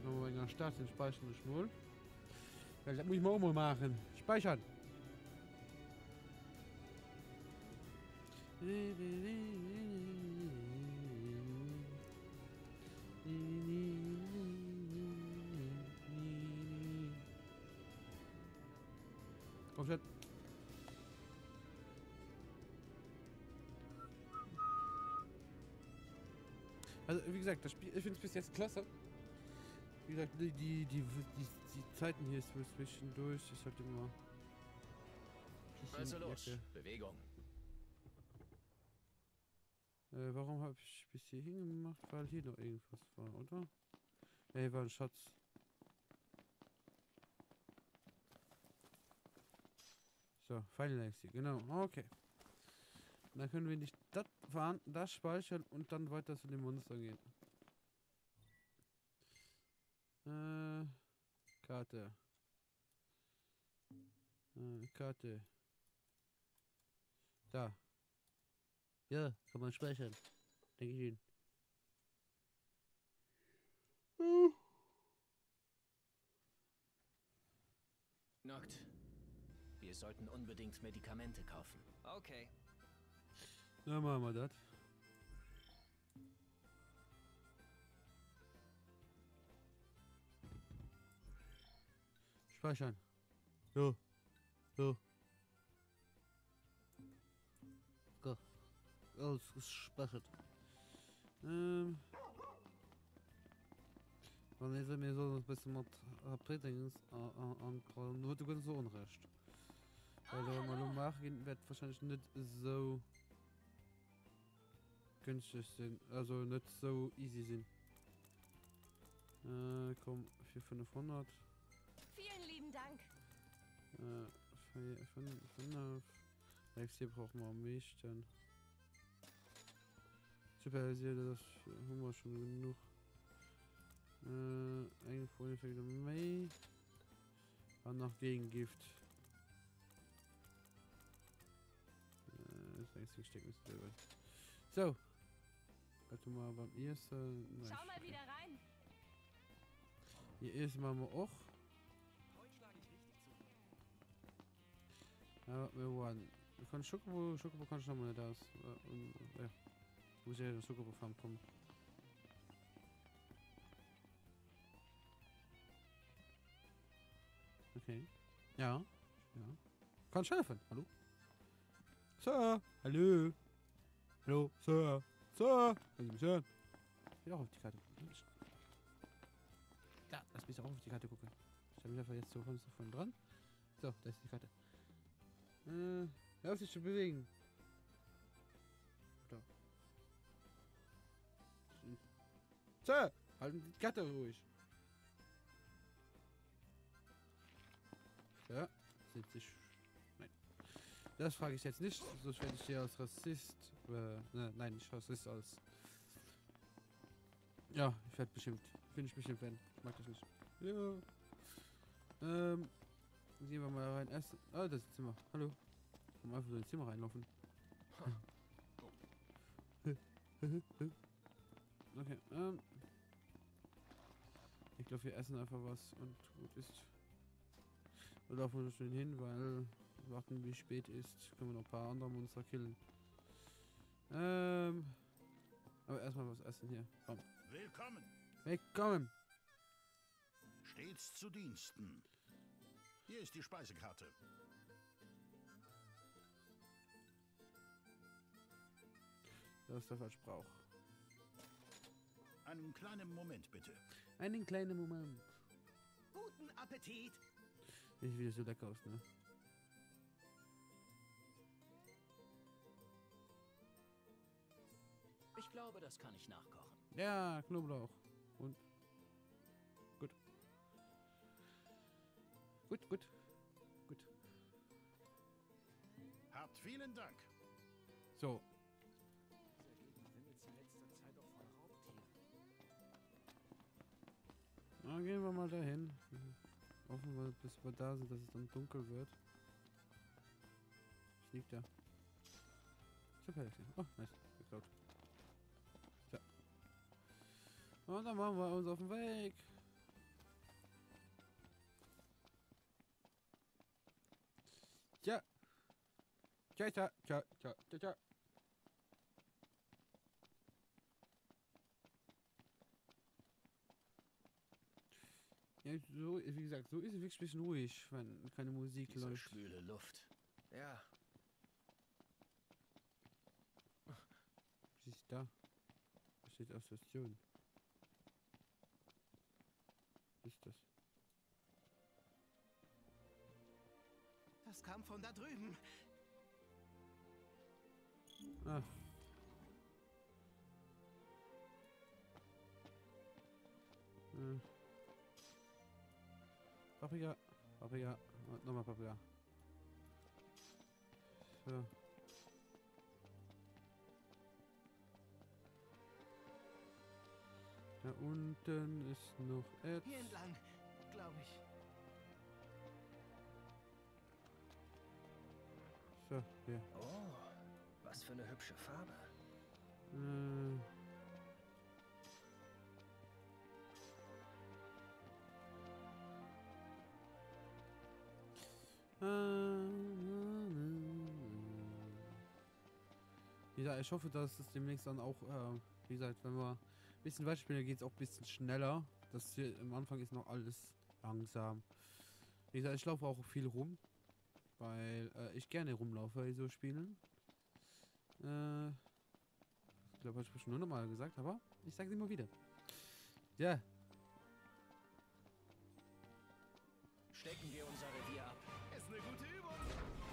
Wenn wir in der Stadt den Speichern nicht null. Ja, das muss ich mal auch mal machen. Speichern. Komm schon. Also wie gesagt, das Spiel, ich finde es bis jetzt klasse. Wie gesagt, die Zeiten hier ist zwischendurch, ist halt immer. Also los, Bewegung. Warum habe ich bis hierhin gemacht? Weil hier noch irgendwas war, oder? Ja, hier war ein Schatz. So, Pfeilleiste, genau, okay. Dann können wir nicht das fahren, das speichern und dann weiter zu den Monster gehen. Karte. Karte. Da. Ja, kann man speichern. Denke ich Ihnen. Noct. Wir sollten unbedingt Medikamente kaufen. Okay. Na, machen wir das. Speichern. Jo. Jo. Go. Alles gespeichert. Dann ist er mir so ein bisschen mit Prätings ankrallen. Nur du kannst so unrecht. Weil der mal machen wird wahrscheinlich nicht so günstig sind. Also nicht so easy sind. Komm, für 500. Vielen lieben Dank. 5. Hier brauchen wir Milch dann. Super, das haben wir schon genug. Eigenfolgefekte May. Dann noch Gegengift. Das einzige Stecken ist selber. So. Warte mal beim ersten. Schau mal wieder rein. Hier ist machen wir auch. Heute schlage ich richtig zu. Ja, wir wollen. Wir können Schokobo kann ich noch mal nicht aus. Ja. Muss ja der Schokobo-Farm kommen. Okay. Ja. Ja. Kann ich helfen? Hallo? Sir! Hallo! Hallo, Sir! Sir! Können Sie mich hören? Ich will auch auf die Karte gucken. Ja, lass mich auch auf die Karte gucken. Ich stelle mich einfach jetzt so von dran. So, da ist die Karte. Hör auf dich zu bewegen. Da. Sir! Halten die Karte ruhig. Ja, sind sich. Nein. Das frage ich jetzt nicht, sonst werde ich hier als Rassist. Nein, nicht Rassist, als. Ja, ich werde bestimmt. Finde ich bestimmt werden. Mag das nicht. Ja. Gehen wir mal rein essen. Ah, das ist das Zimmer. Hallo. Komm einfach so ins Zimmer reinlaufen. Okay, ich glaube, wir essen einfach was und gut ist. Wir laufen noch schön hin, weil wir warten, wie spät ist. Können wir noch ein paar andere Monster killen. Aber erstmal was essen hier. Komm. Willkommen. Willkommen. Stets zu Diensten. Hier ist die Speisekarte. Das ist das, was ich brauche. Einen kleinen Moment, bitte. Einen kleinen Moment. Guten Appetit! Sieht wieder so lecker aus, ne? Ich glaube, das kann ich nachkochen. Ja, Knoblauch. Und. Gut. Gut, gut. Gut. Habt vielen Dank. So. Na, gehen wir mal dahin. Hoffen wir, bis wir da sind, dass es dann dunkel wird. Was liegt da? Super. Oh, nice. Geklaut. So. Und dann machen wir uns auf den Weg. Tja. Tja, tja, tja, tja, tja, tja. Ja, so, wie gesagt, so ist es wirklich ein bisschen ruhig, wenn keine Musik Diese läuft. schwüle Luft. Ja. Was ist da? Was steht auf Station? Was ist das? Das kam von da drüben. Ah. Paprika. Paprika. Und nochmal Paprika. So. Da unten ist noch Erz. Hier entlang, glaube ich. So, hier. Oh, was für eine hübsche Farbe. Ja, ich hoffe, dass es demnächst dann auch, wie gesagt, wenn wir ein bisschen weiterspielen, geht es auch ein bisschen schneller. Das hier am Anfang ist noch alles langsam. Wie gesagt, ich laufe auch viel rum, weil ich gerne rumlaufe bei so Spielen. Ich glaube, habe ich schon nur nochmal gesagt, aber ich sage es immer wieder. Ja. Stecken wir unser Revier ab. Ist eine gute Übung.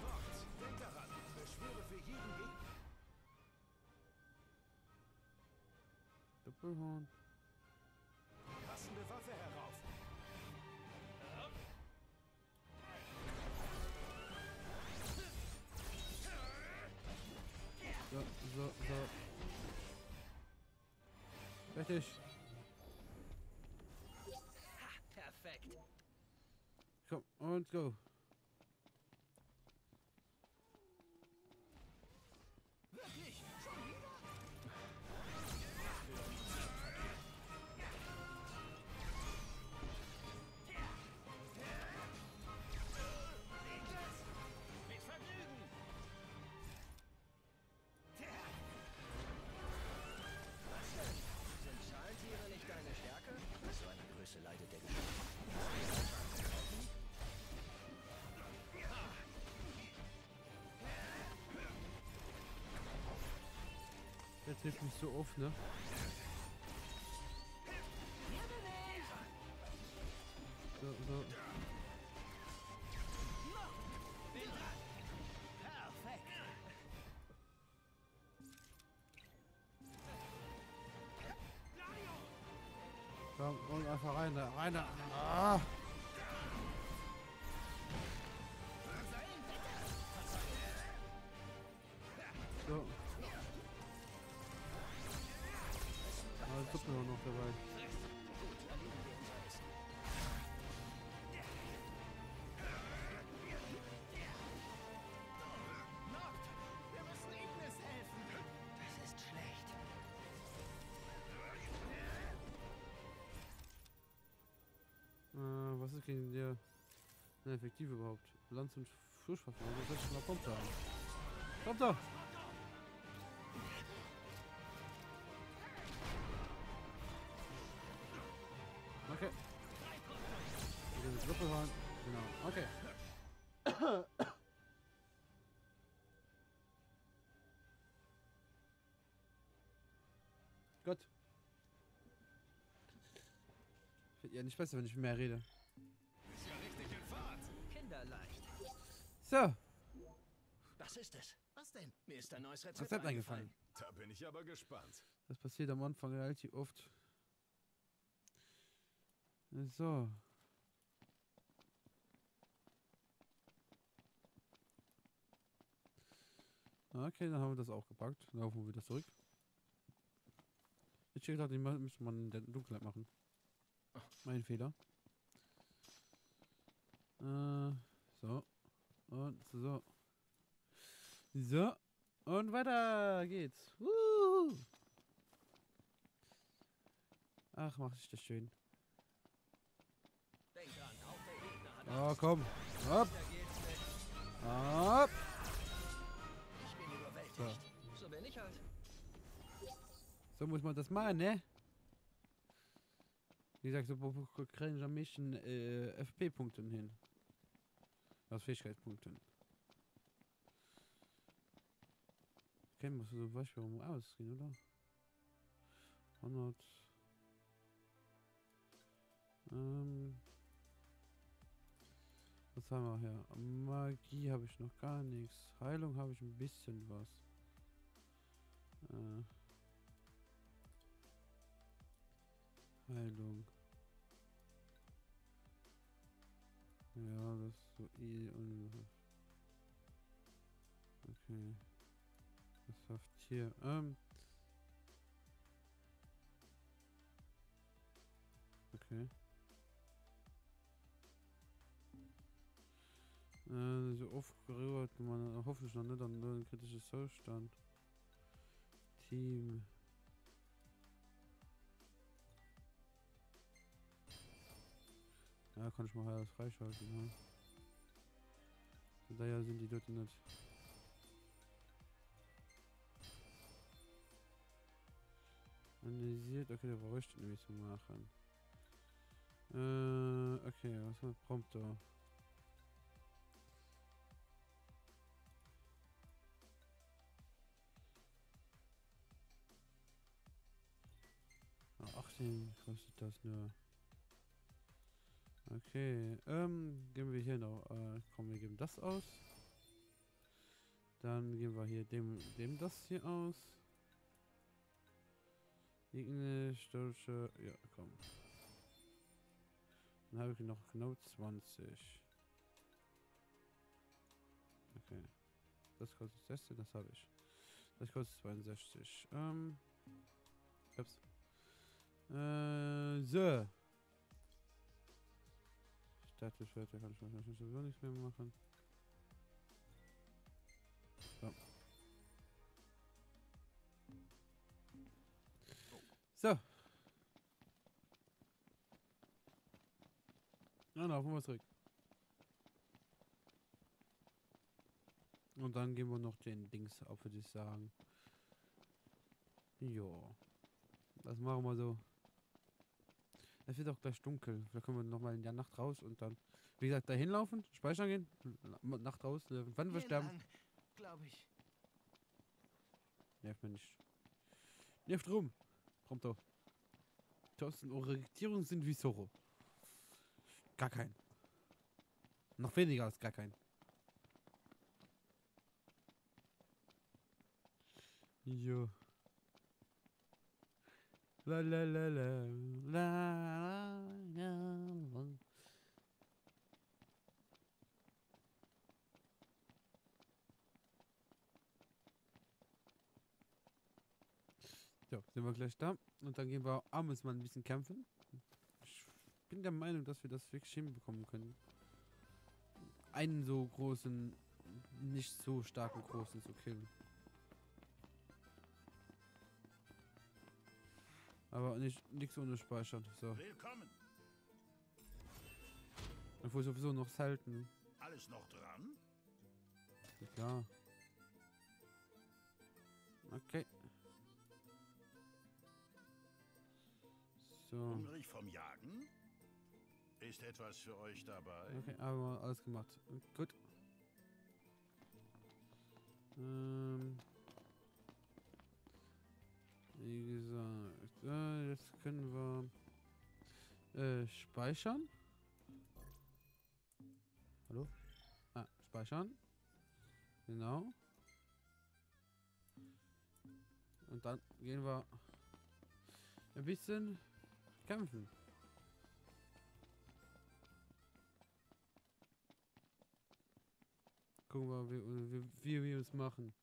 Mord, denk daran. Beschwöre für jeden Gegner. Doppelhorn. Passende Waffe herauf. So. Fertig. Perfekt. Komm, und go. Wirklich? Schon wieder? Mit Vergnügen. Was denn? Sind Schalentiere nicht deine Stärke? So eine Größe leidet der Geschmack. Der trifft mich so oft, ne? So. Perfekt. Komm, und einfach rein da. Ah! So. Ah, Suppe noch dabei. Wir müssen Ignis helfen. Das ist schlecht. Was ist gegen der effektiv überhaupt? Lanz- und Frischwaffe. Was soll ich mal Pumpe haben? Kommt da! Okay. Wir gehen Suppe rein. Genau. Okay. Gut. Wird ja nicht besser, wenn ich mehr rede. Ist ja richtig in Fahrt. Kinderleicht. So. Was ist es? Was denn? Mir ist ein neues Rezept Rezept eingefallen. Da bin ich aber gespannt. Das passiert am Anfang relativ oft. So. Okay, dann haben wir das auch gepackt. Dann laufen wir wieder zurück. Ich denke, den müsste man in der Dunkelheit machen. Mein Fehler. So. Und so. So. Und weiter geht's. Ach, mach ich das schön. Denk dran, auch der Gegner hat Oh, komm. Hopp. Da geht's nicht. Hopp. Ich bin überwältigt. So bin ich halt. So muss man das machen, ne? Wie gesagt, so kriegen ich am meisten FP-Punkten hin. Aus Fähigkeitspunkten. Okay, musst du zum Beispiel ausgehen, oder? 100. Was haben wir hier? Magie habe ich noch gar nichts. Heilung habe ich ein bisschen was. Heilung. Ja, das ist so okay. Das schafft hier. Okay. So aufgerührt, man hoffentlich noch nicht an einen kritischen Zustand. Team. Ja, kann ich mal alles freischalten, ja. Von daher sind die dort nicht. Analysiert, okay, da brauche ich das nämlich zu machen. Okay, was hat Prompter? Ah, 18 kostet das nur. Okay, geben wir hier noch, komm, wir geben das aus. Dann geben wir hier dem das hier aus. Irgendeine stolze. Ja, komm. Dann habe ich noch genau 20. Okay. Das kostet 16, das habe ich. Das kostet 62. Ups. So. Statuswerte kann ich wahrscheinlich sowieso nichts mehr machen. So. So. Na, laufen wir zurück. Und dann gehen wir noch den Dings auf, würde ich sagen. Jo. Das machen wir so. Es wird auch gleich dunkel. Da können wir nochmal in der Nacht raus und dann, wie gesagt, dahin laufen, speichern gehen, Nacht raus, wann wir sterben. Glaube ich. Nervt mir nicht. Nervt rum. Kommt doch. Thorsten, Orientierung sind wie Zorro. Gar kein. Noch weniger als gar kein. Jo. La la la la la la. So, sind wir gleich da. Und dann gehen wir abends mal ein bisschen kämpfen. Ich bin der Meinung, dass wir das wirklich hinbekommen können. Einen so großen, nicht so starken großen zu killen. Aber nichts ohne Speichern. So. Willkommen. Obwohl sowieso noch selten. Alles noch dran? Ja, klar. Okay. So. Hungrig vom Jagen? Ist etwas für euch dabei? Okay, aber alles gemacht. Gut. Wie gesagt, jetzt können wir speichern. Hallo? Ah, speichern. Genau. Und dann gehen wir ein bisschen kämpfen. Gucken wir, wie wir es machen.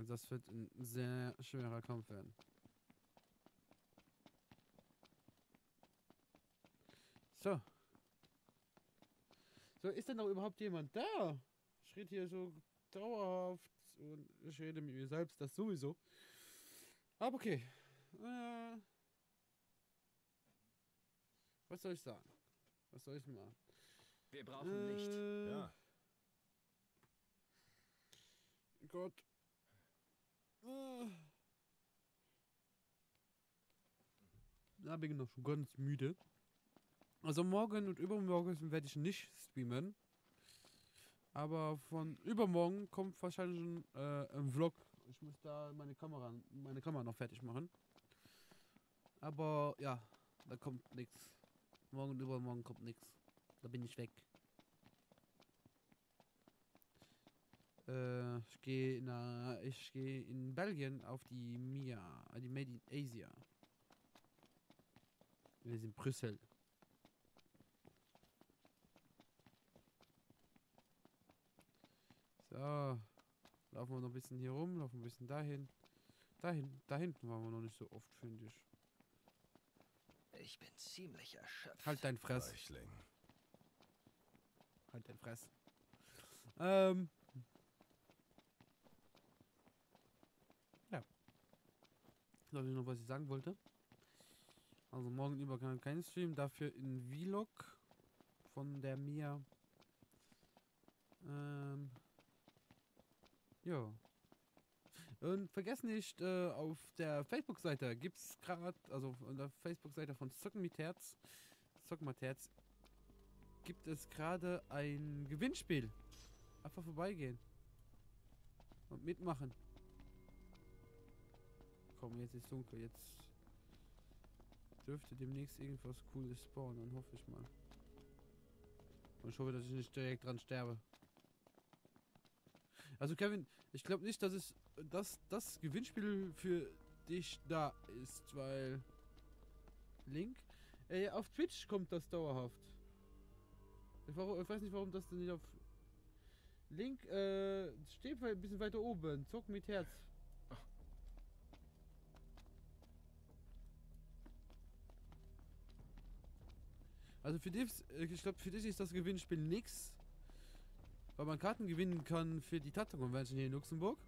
Das wird ein sehr schwerer Kampf werden. So. So, ist denn noch überhaupt jemand da? Ich rede hier so dauerhaft und ich rede mit mir selbst, das sowieso. Aber okay. Was soll ich sagen? Was soll ich machen? Wir brauchen Licht. Ja. Gott. Da bin ich noch schon ganz müde. Also morgen und übermorgen werde ich nicht streamen. Aber von übermorgen kommt wahrscheinlich ein Vlog. Ich muss da meine Kamera noch fertig machen. Aber ja, da kommt nichts. Morgen und übermorgen kommt nichts. Da bin ich weg. Ich gehe in Belgien auf die MIA, die Made in Asia. Wir sind in Brüssel. So, laufen wir noch ein bisschen hier rum, laufen ein bisschen dahin. Da hinten waren wir noch nicht so oft, finde ich. Ich bin ziemlich erschöpft. Halt dein Fress. Weichling. Halt dein Fress. Ja. Soll ich noch, was ich sagen wollte? Also morgen über kein Stream, dafür in Vlog von der Mia. Ja. Und vergesst nicht, auf der Facebook-Seite gibt's gerade, also auf der Facebook-Seite von Zocken mit Herz, gibt es gerade ein Gewinnspiel. Einfach vorbeigehen. Und mitmachen. Komm, jetzt ist dunkel, jetzt dürfte demnächst irgendwas Cooles spawnen, hoffe ich mal. Und ich hoffe, dass ich nicht direkt dran sterbe. Also Kevin, ich glaube nicht, dass das Gewinnspiel für dich da ist, weil Link auf Twitch kommt das dauerhaft. Ich weiß nicht, warum das denn nicht auf Link steht ein bisschen weiter oben. Zock mit Herz. Also für dich, ich glaube, für dich ist das Gewinnspiel nix, weil man Karten gewinnen kann für die Tattoo-Convention hier in Luxemburg.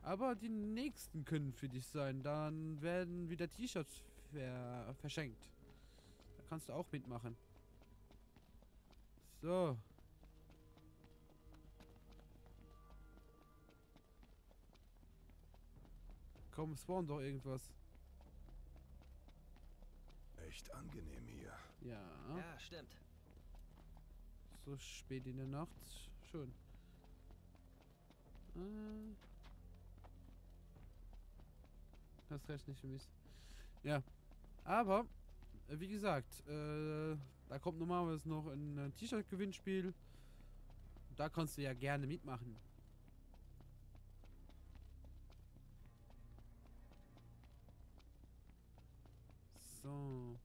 Aber die nächsten können für dich sein. Dann werden wieder T-Shirts verschenkt. Da kannst du auch mitmachen. So. Komm, spawn doch irgendwas. Echt angenehm hier. Ja. Ja, stimmt. So spät in der Nacht. Schön. Hast recht, nicht vermisst. Ja. Aber, wie gesagt, da kommt normalerweise noch ein T-Shirt-Gewinnspiel. Da kannst du ja gerne mitmachen. So.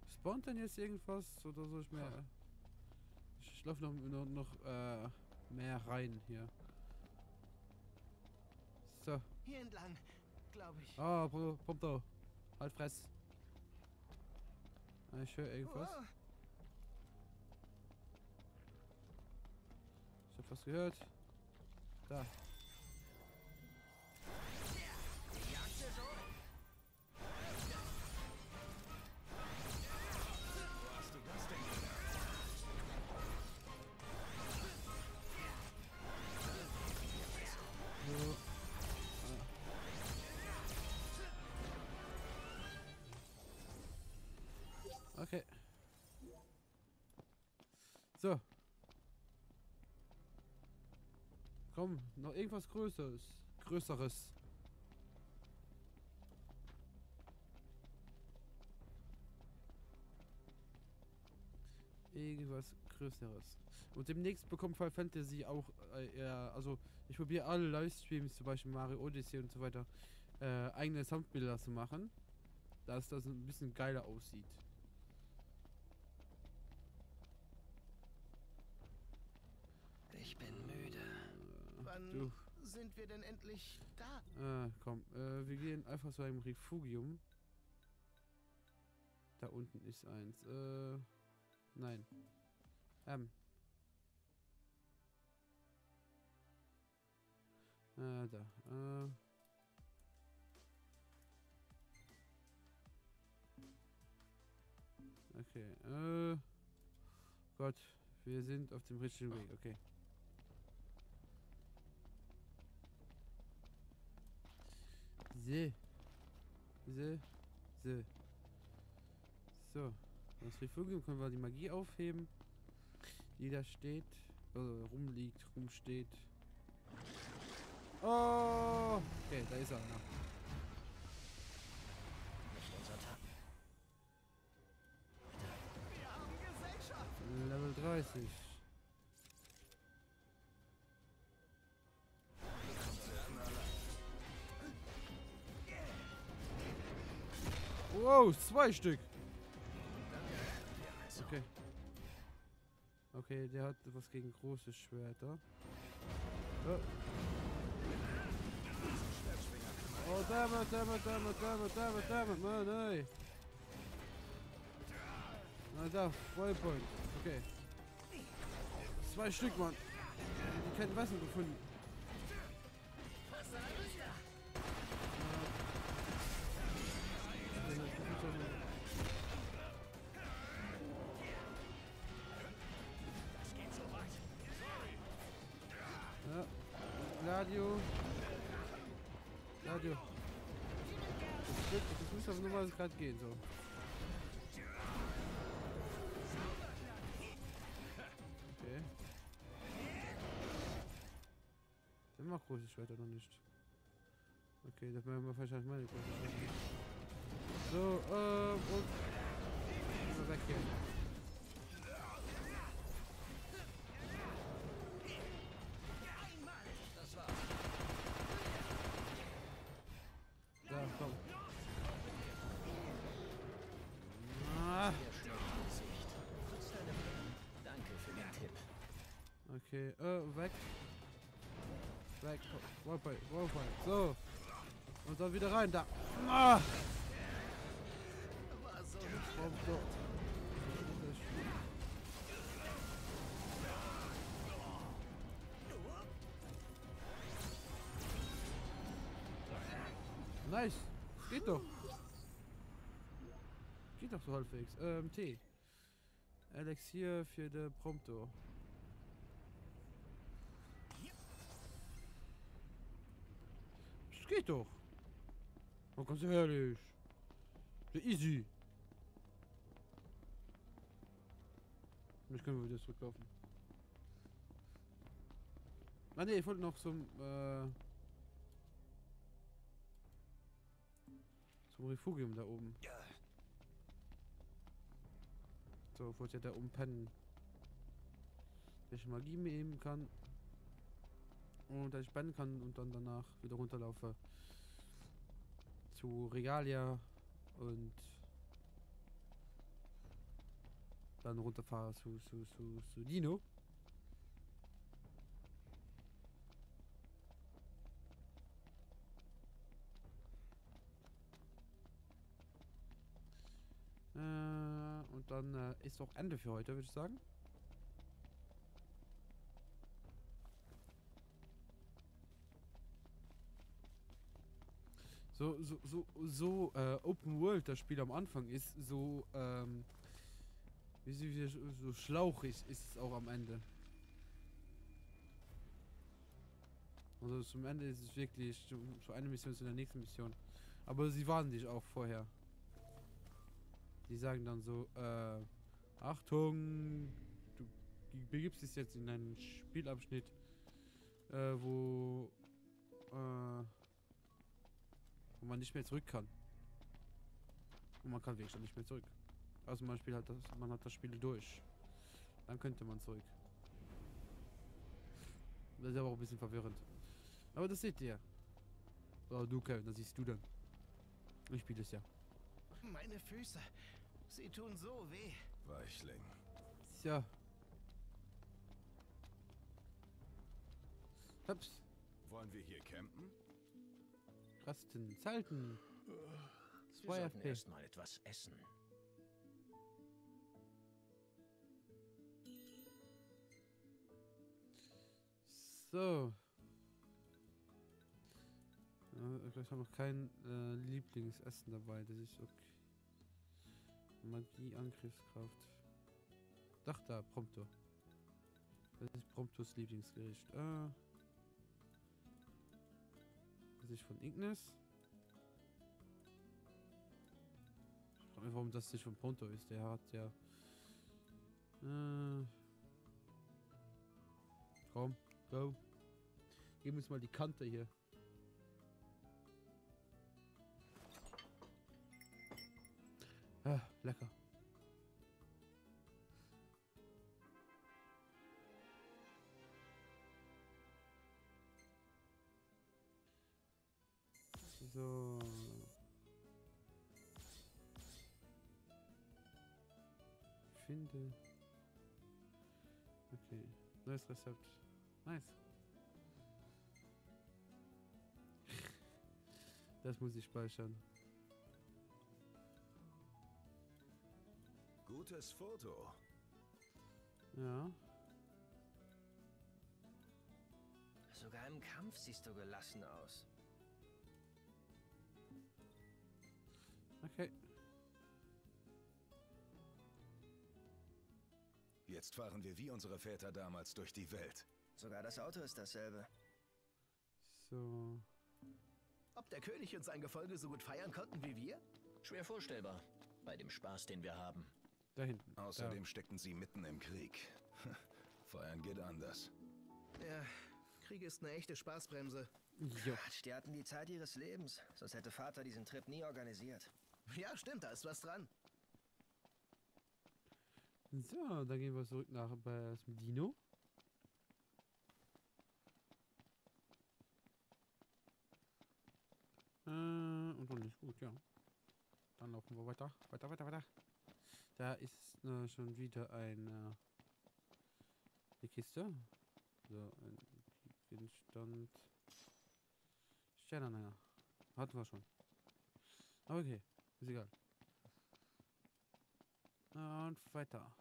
Spawnt denn jetzt irgendwas? Oder soll ich mehr... Ich laufe noch mehr rein hier. So. Hier entlang, glaube ich. Ah, Pomto. Halt Fress. Ich höre irgendwas. Oh. Ich hab was gehört. Da. Okay. So. Komm, noch irgendwas Größeres. Irgendwas Größeres. Und demnächst bekommt Final Fantasy auch, also ich probiere alle Livestreams, zum Beispiel Mario Odyssey und so weiter, eigene Soundbilder zu machen, dass das ein bisschen geiler aussieht. Ich bin müde. Wann sind wir denn endlich da? Komm, wir gehen einfach zu einem Refugium. Da unten ist eins. Nein. Da. Okay, Gott, wir sind auf dem richtigen Weg, okay. So, das Refugium können wir die Magie aufheben, die da steht, rumsteht. Oh, okay, da ist er. Nicht unser Tag. Wir haben Gesellschaft. Level 30. Wow, 2 Stück. Okay. Okay, der hat was gegen große Schwerter. Oh, dammit, Mann, ey. Na da, Vollpoint. Okay. 2 Stück, Mann. Die kein Wasser gefunden. Ja, Gladio. Das muss aber nur mal gerade gehen, so. Okay. Der macht große Schwerter noch nicht. Okay, das machen wir wahrscheinlich meine große Schwerter. So, und... Immer weg hier. Okay, weg. Weg. Wallpipe. So. Und dann wieder rein, da. Ah! War so nicht So. Nice. Geht doch. Geht doch so halbwegs. Tee. Elixier für den Prompto. Das geht doch. Oh, ganz ehrlich. Ja, easy. Jetzt können wir wieder zurücklaufen. Ah ne, ich wollte noch zum Refugium da oben. So, wo ich ja da oben pennen. Dass ich Magie nehmen kann. Und dass ich pennen kann und dann danach wieder runterlaufe. Zu Regalia. Und dann runterfahre zu Dino. Und dann ist auch Ende für heute, würde ich sagen. So Open World das Spiel am Anfang ist, so so schlauchig ist es auch am Ende. Also zum Ende ist es wirklich so eine Mission zu der nächsten Mission. Aber sie warnen dich auch vorher. Die sagen dann so, Achtung, du begibst dich jetzt in einen Spielabschnitt, wo man nicht mehr zurück kann. Und man kann wirklich nicht mehr zurück. Also man spielt halt man hat das Spiel durch. Dann könnte man zurück. Das ist aber auch ein bisschen verwirrend. Aber das seht ihr. Oh, du Kevin, das siehst du dann. Ich spiele es ja. Meine Füße. Sie tun so weh. Weichling. Tja. Ups. Wollen wir hier campen? Rasten, Zelten. Wir sollten erst mal etwas essen. So. Ich habe noch kein Lieblingsessen dabei. Das ist okay. Magie, Angriffskraft. Doch, da, Prompto. Das ist Promptos Lieblingsgericht. Das ist von Ignis. Ich frage mich, warum das nicht von Prompto ist. Der hat ja... Komm, go. Geben uns mal die Kante hier. Ah, lecker. So. Finde. Okay. Neues Rezept. Nice. Das muss ich speichern. Gutes Foto. Ja. Sogar im Kampf siehst du gelassen aus. Okay. Jetzt fahren wir wie unsere Väter damals durch die Welt. Sogar das Auto ist dasselbe. So. Ob der König und sein Gefolge so gut feiern konnten wie wir? Schwer vorstellbar. Bei dem Spaß, den wir haben. Da hinten. Außerdem steckten sie mitten im Krieg. Feiern geht anders. Ja, Krieg ist eine echte Spaßbremse. Jo. Quatsch, die hatten die Zeit ihres Lebens. Sonst hätte Vater diesen Trip nie organisiert. Ja, stimmt, da ist was dran. So, dann gehen wir zurück nach zum Dino. Und dann ist gut, ja. Dann laufen wir weiter. Weiter. Da ist schon wieder eine Kiste. So, ein Gegenstand. Sternanhänger. Hatten wir schon. Aber okay, ist egal. Und weiter.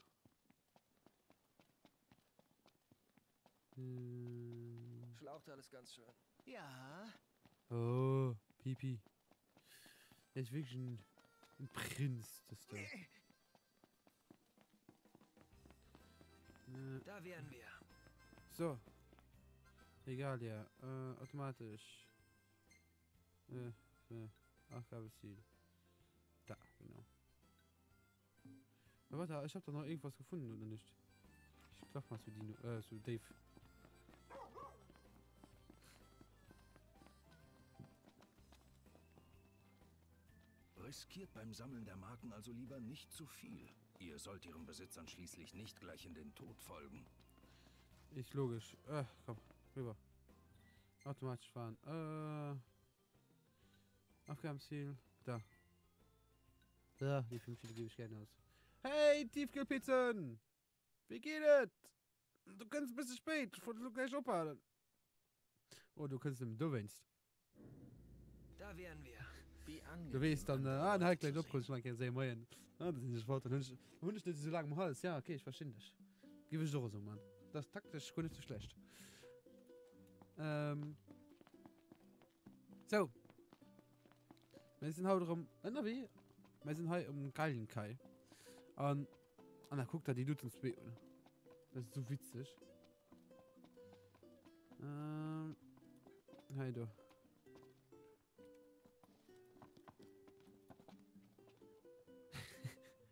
Schlaucht alles ganz schön. Ja. Oh, Pipi. Er ist wirklich ein Prinz, das da. Da wären wir. So. Egal, ja. Automatisch. Aufgabeziel. Da, genau. Aber warte, ich hab da noch irgendwas gefunden, oder nicht? Ich glaub mal zu Dino, zu Dave. Riskiert beim Sammeln der Marken also lieber nicht zu viel. Ihr sollt ihren Besitzern schließlich nicht gleich in den Tod folgen. Ist logisch. Komm, rüber. Automatisch fahren. Aufgabenziel. Da. Ja, die 5 gebe ich gerne aus. Hey, Tiefkühlpizzen! Wie geht es? Du kannst ein bisschen spät. Ich wollte du gleich abhalten. Oh, du kannst nicht, du weinst. Da wären wir. Wie angenehm. Du weißt dann, dann halt gleich abkommen, ich kann sehr meinen. Das ist nicht Wort. Und ich nicht so lange im Hals. Ja, okay, ich verstehe dich. Gib ich doch so, Mann. Das ist taktisch gar nicht so schlecht. So. Wir sind heute um NRW. Wir sind heute um Gallenkai. Und dann guckt er die Dudes ins Bild. Das ist so witzig. Hey, du.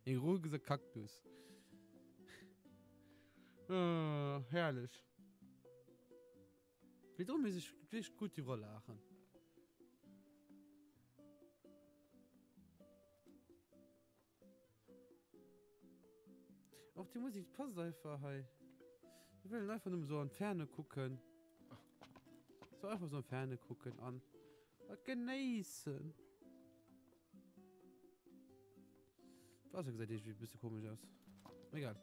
In Ruhe gesagt Kaktus. Herrlich. Wiederum ist ich wirklich gut die Rolle lachen. Auch die Musik passt einfach, hey. Ich will einfach nur so an Ferne gucken. So einfach so an Ferne gucken an. Und genießen. Was hast du gesagt, ich sieht ein bisschen komisch aus. Egal.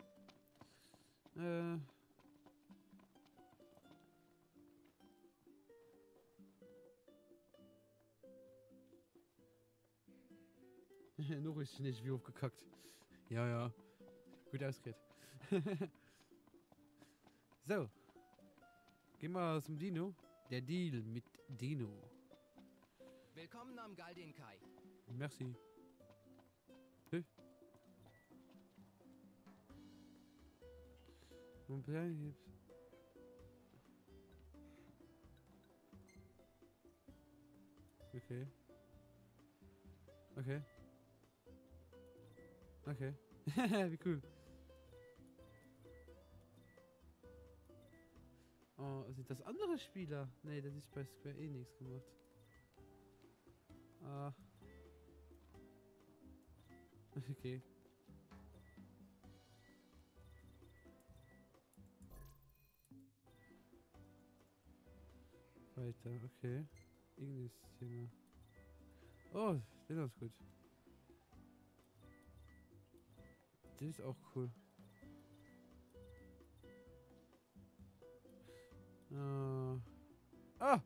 Noch ist nicht wie aufgekackt. Ja, ja. Gut ausgeht. So. Gehen wir zum Dino. Der Deal mit Dino. Willkommen am Galdenkai. Merci. Hey. Mon père, okay. Okay. Okay. Wie cool. Oh, sind das andere Spieler? Nee, das ist bei Square Enix gemacht. Ah. Okay. Weiter, okay. Irgendes Thema. Oh, das ist gut. Das ist auch cool. Ah!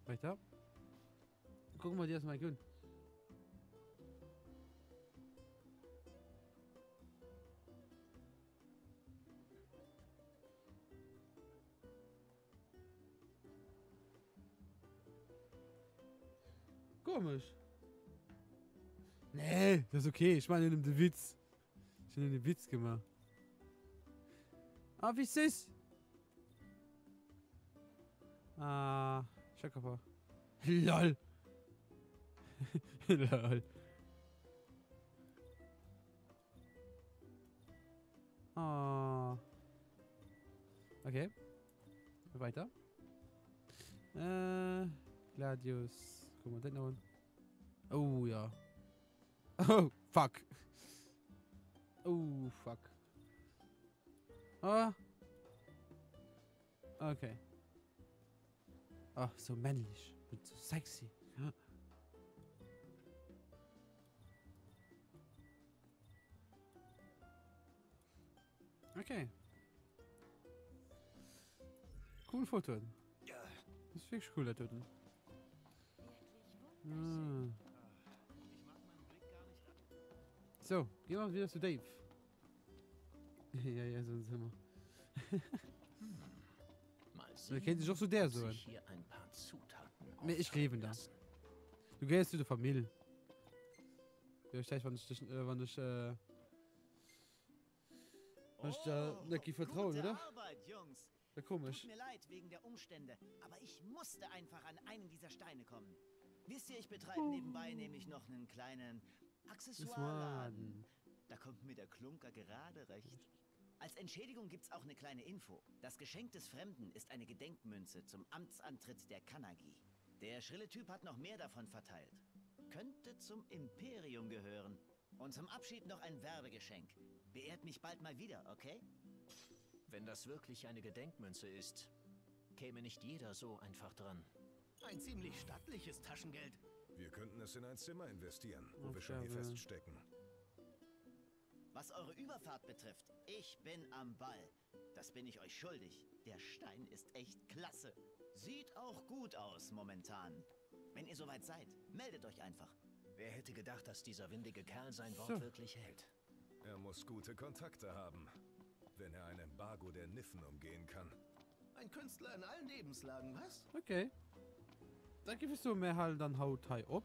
Weiter. Gucken wir dir das mal an. Komisch. Nee, das ist okay. Ich meine, nimm den Witz. Ich habe den Witz gemacht. Ah, wie süß. Ah, Schöckerpaar. LOL. LOL. Ah. Okay. Weiter. Gladius. Guck mal, den noch. Oh, ja. Oh, fuck. Oh, fuck. Ah. Okay. Ah, so männlich. Und so sexy. Okay. Cool Foto. Ja. Das ist wirklich cool, der Töten. Ah. So, gehen wir wieder zu Dave. ja, so sind wir. Mal Da kennt sich auch so der so. hier ein paar Zutaten Nee, ich lebe da. Du gehst zu der Familie. Ja, ich weiß, wann ich da nicht vertrauen, oder? Arbeit, Jungs. Ja, komisch. Tut mir leid wegen der Umstände, aber ich musste einfach an einen dieser Steine kommen. Wisst ihr, ich betreibe nebenbei nämlich noch einen kleinen Accessoireladen. Da kommt mir der Klunker gerade recht. Als Entschädigung gibt's auch eine kleine Info. Das Geschenk des Fremden ist eine Gedenkmünze zum Amtsantritt der Kanagi. Der schrille Typ hat noch mehr davon verteilt. Könnte zum Imperium gehören. Und zum Abschied noch ein Werbegeschenk. Beehrt mich bald mal wieder, okay? Wenn das wirklich eine Gedenkmünze ist, käme nicht jeder so einfach dran. Ein ziemlich stattliches Taschengeld. Wir könnten es in ein Zimmer investieren, wo wir schon hier feststecken. Was eure Überfahrt betrifft, ich bin am Ball. Das bin ich euch schuldig. Der Stein ist echt klasse. Sieht auch gut aus momentan. Wenn ihr soweit seid, meldet euch einfach. Wer hätte gedacht, dass dieser windige Kerl sein Wort wirklich hält? Er muss gute Kontakte haben, wenn er ein Embargo der Niffen umgehen kann. Ein Künstler in allen Lebenslagen, was? Okay. Dann gibst du mir halt dann Haut High ab.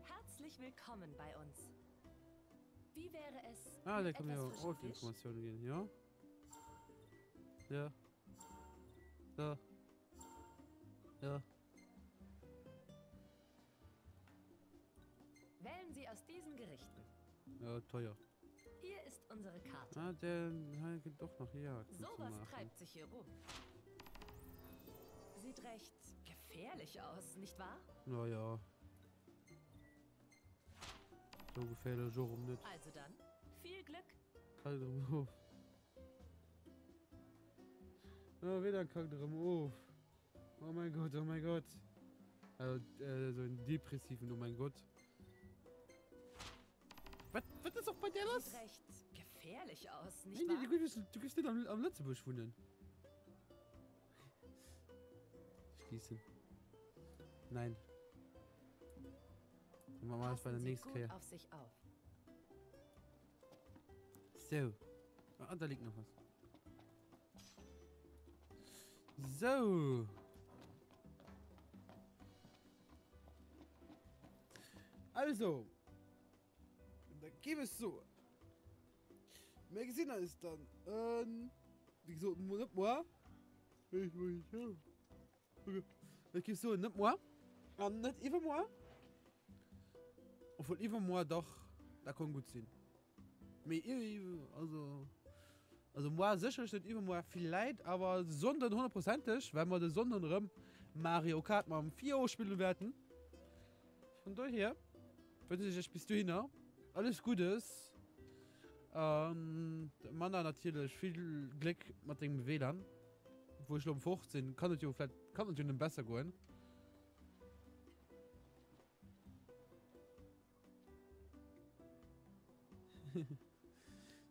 Herzlich willkommen bei uns. Wie wäre es? Ah, da mit können wir etwas auch frischem die Fisch? Informationen gehen, ja? Ja. Ja. Ja. Wählen Sie aus diesen Gerichten. Ja, teuer. Hier ist unsere Karte. Ah, der geht doch noch hier. Sowas treibt sich hier rum. Sieht recht gefährlich aus, nicht wahr? Naja. So gefährlich so rum nicht. Also dann, viel Glück. Kalt drum auf. Oh, wieder kalt drum auf. Oh mein Gott, oh mein Gott. Also, so ein depressiven, oh mein Gott. Was ist doch bei dir los? Sieht recht gefährlich aus, nicht Nee, wahr? du gehst nicht am Lützebusch wohnen. Schließen. Nein. Machen wir das bei der Passen Sie nächsten gut Kehr. auf sich auf. So. Ah, da liegt noch was. So. Also. Da gibt es so. Mehr gesehen ist dann. Wie gesagt, nicht mehr. Da gibt es so nicht mehr. Und nicht even mehr. Obwohl even mehr doch. Da kann gut sein. Also moi sicher steht immer mal vielleicht, aber sondern 100%, wenn wir den sondern Mario Kart mal um 4 Uhr spielen werden. Von daher wünsche ich euch bis dahin alles Gutes. Man hat natürlich viel Glück mit dem WLAN. Wo ich um 15 kann es ja vielleicht besser gehen.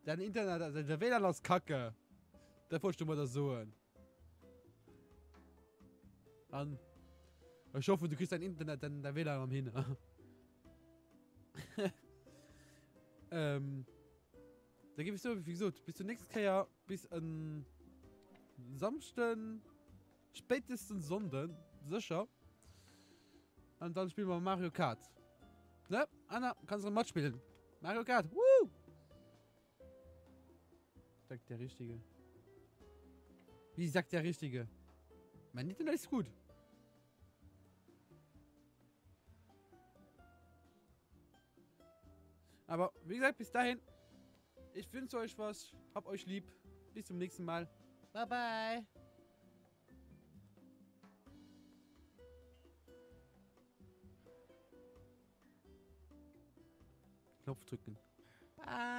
Dein Internet, also der WLAN ist kacke. Da wolltest du mal das so hören. An. Ich hoffe, du kriegst dein Internet, dann der WLAN am hin. Da gebe ich so, wie gesagt, bis zum nächsten Jahr, bis an Samstag, spätestens Sonntag, sicher. Und dann spielen wir Mario Kart. Ne? Anna, kannst du ein Mod spielen? Mario Kart, woo! Sagt der Richtige. Wie sagt der Richtige? Mein Internet ist gut. Aber wie gesagt, bis dahin. Ich wünsche euch was. Hab euch lieb. Bis zum nächsten Mal. Bye bye. Knopf drücken. Bye.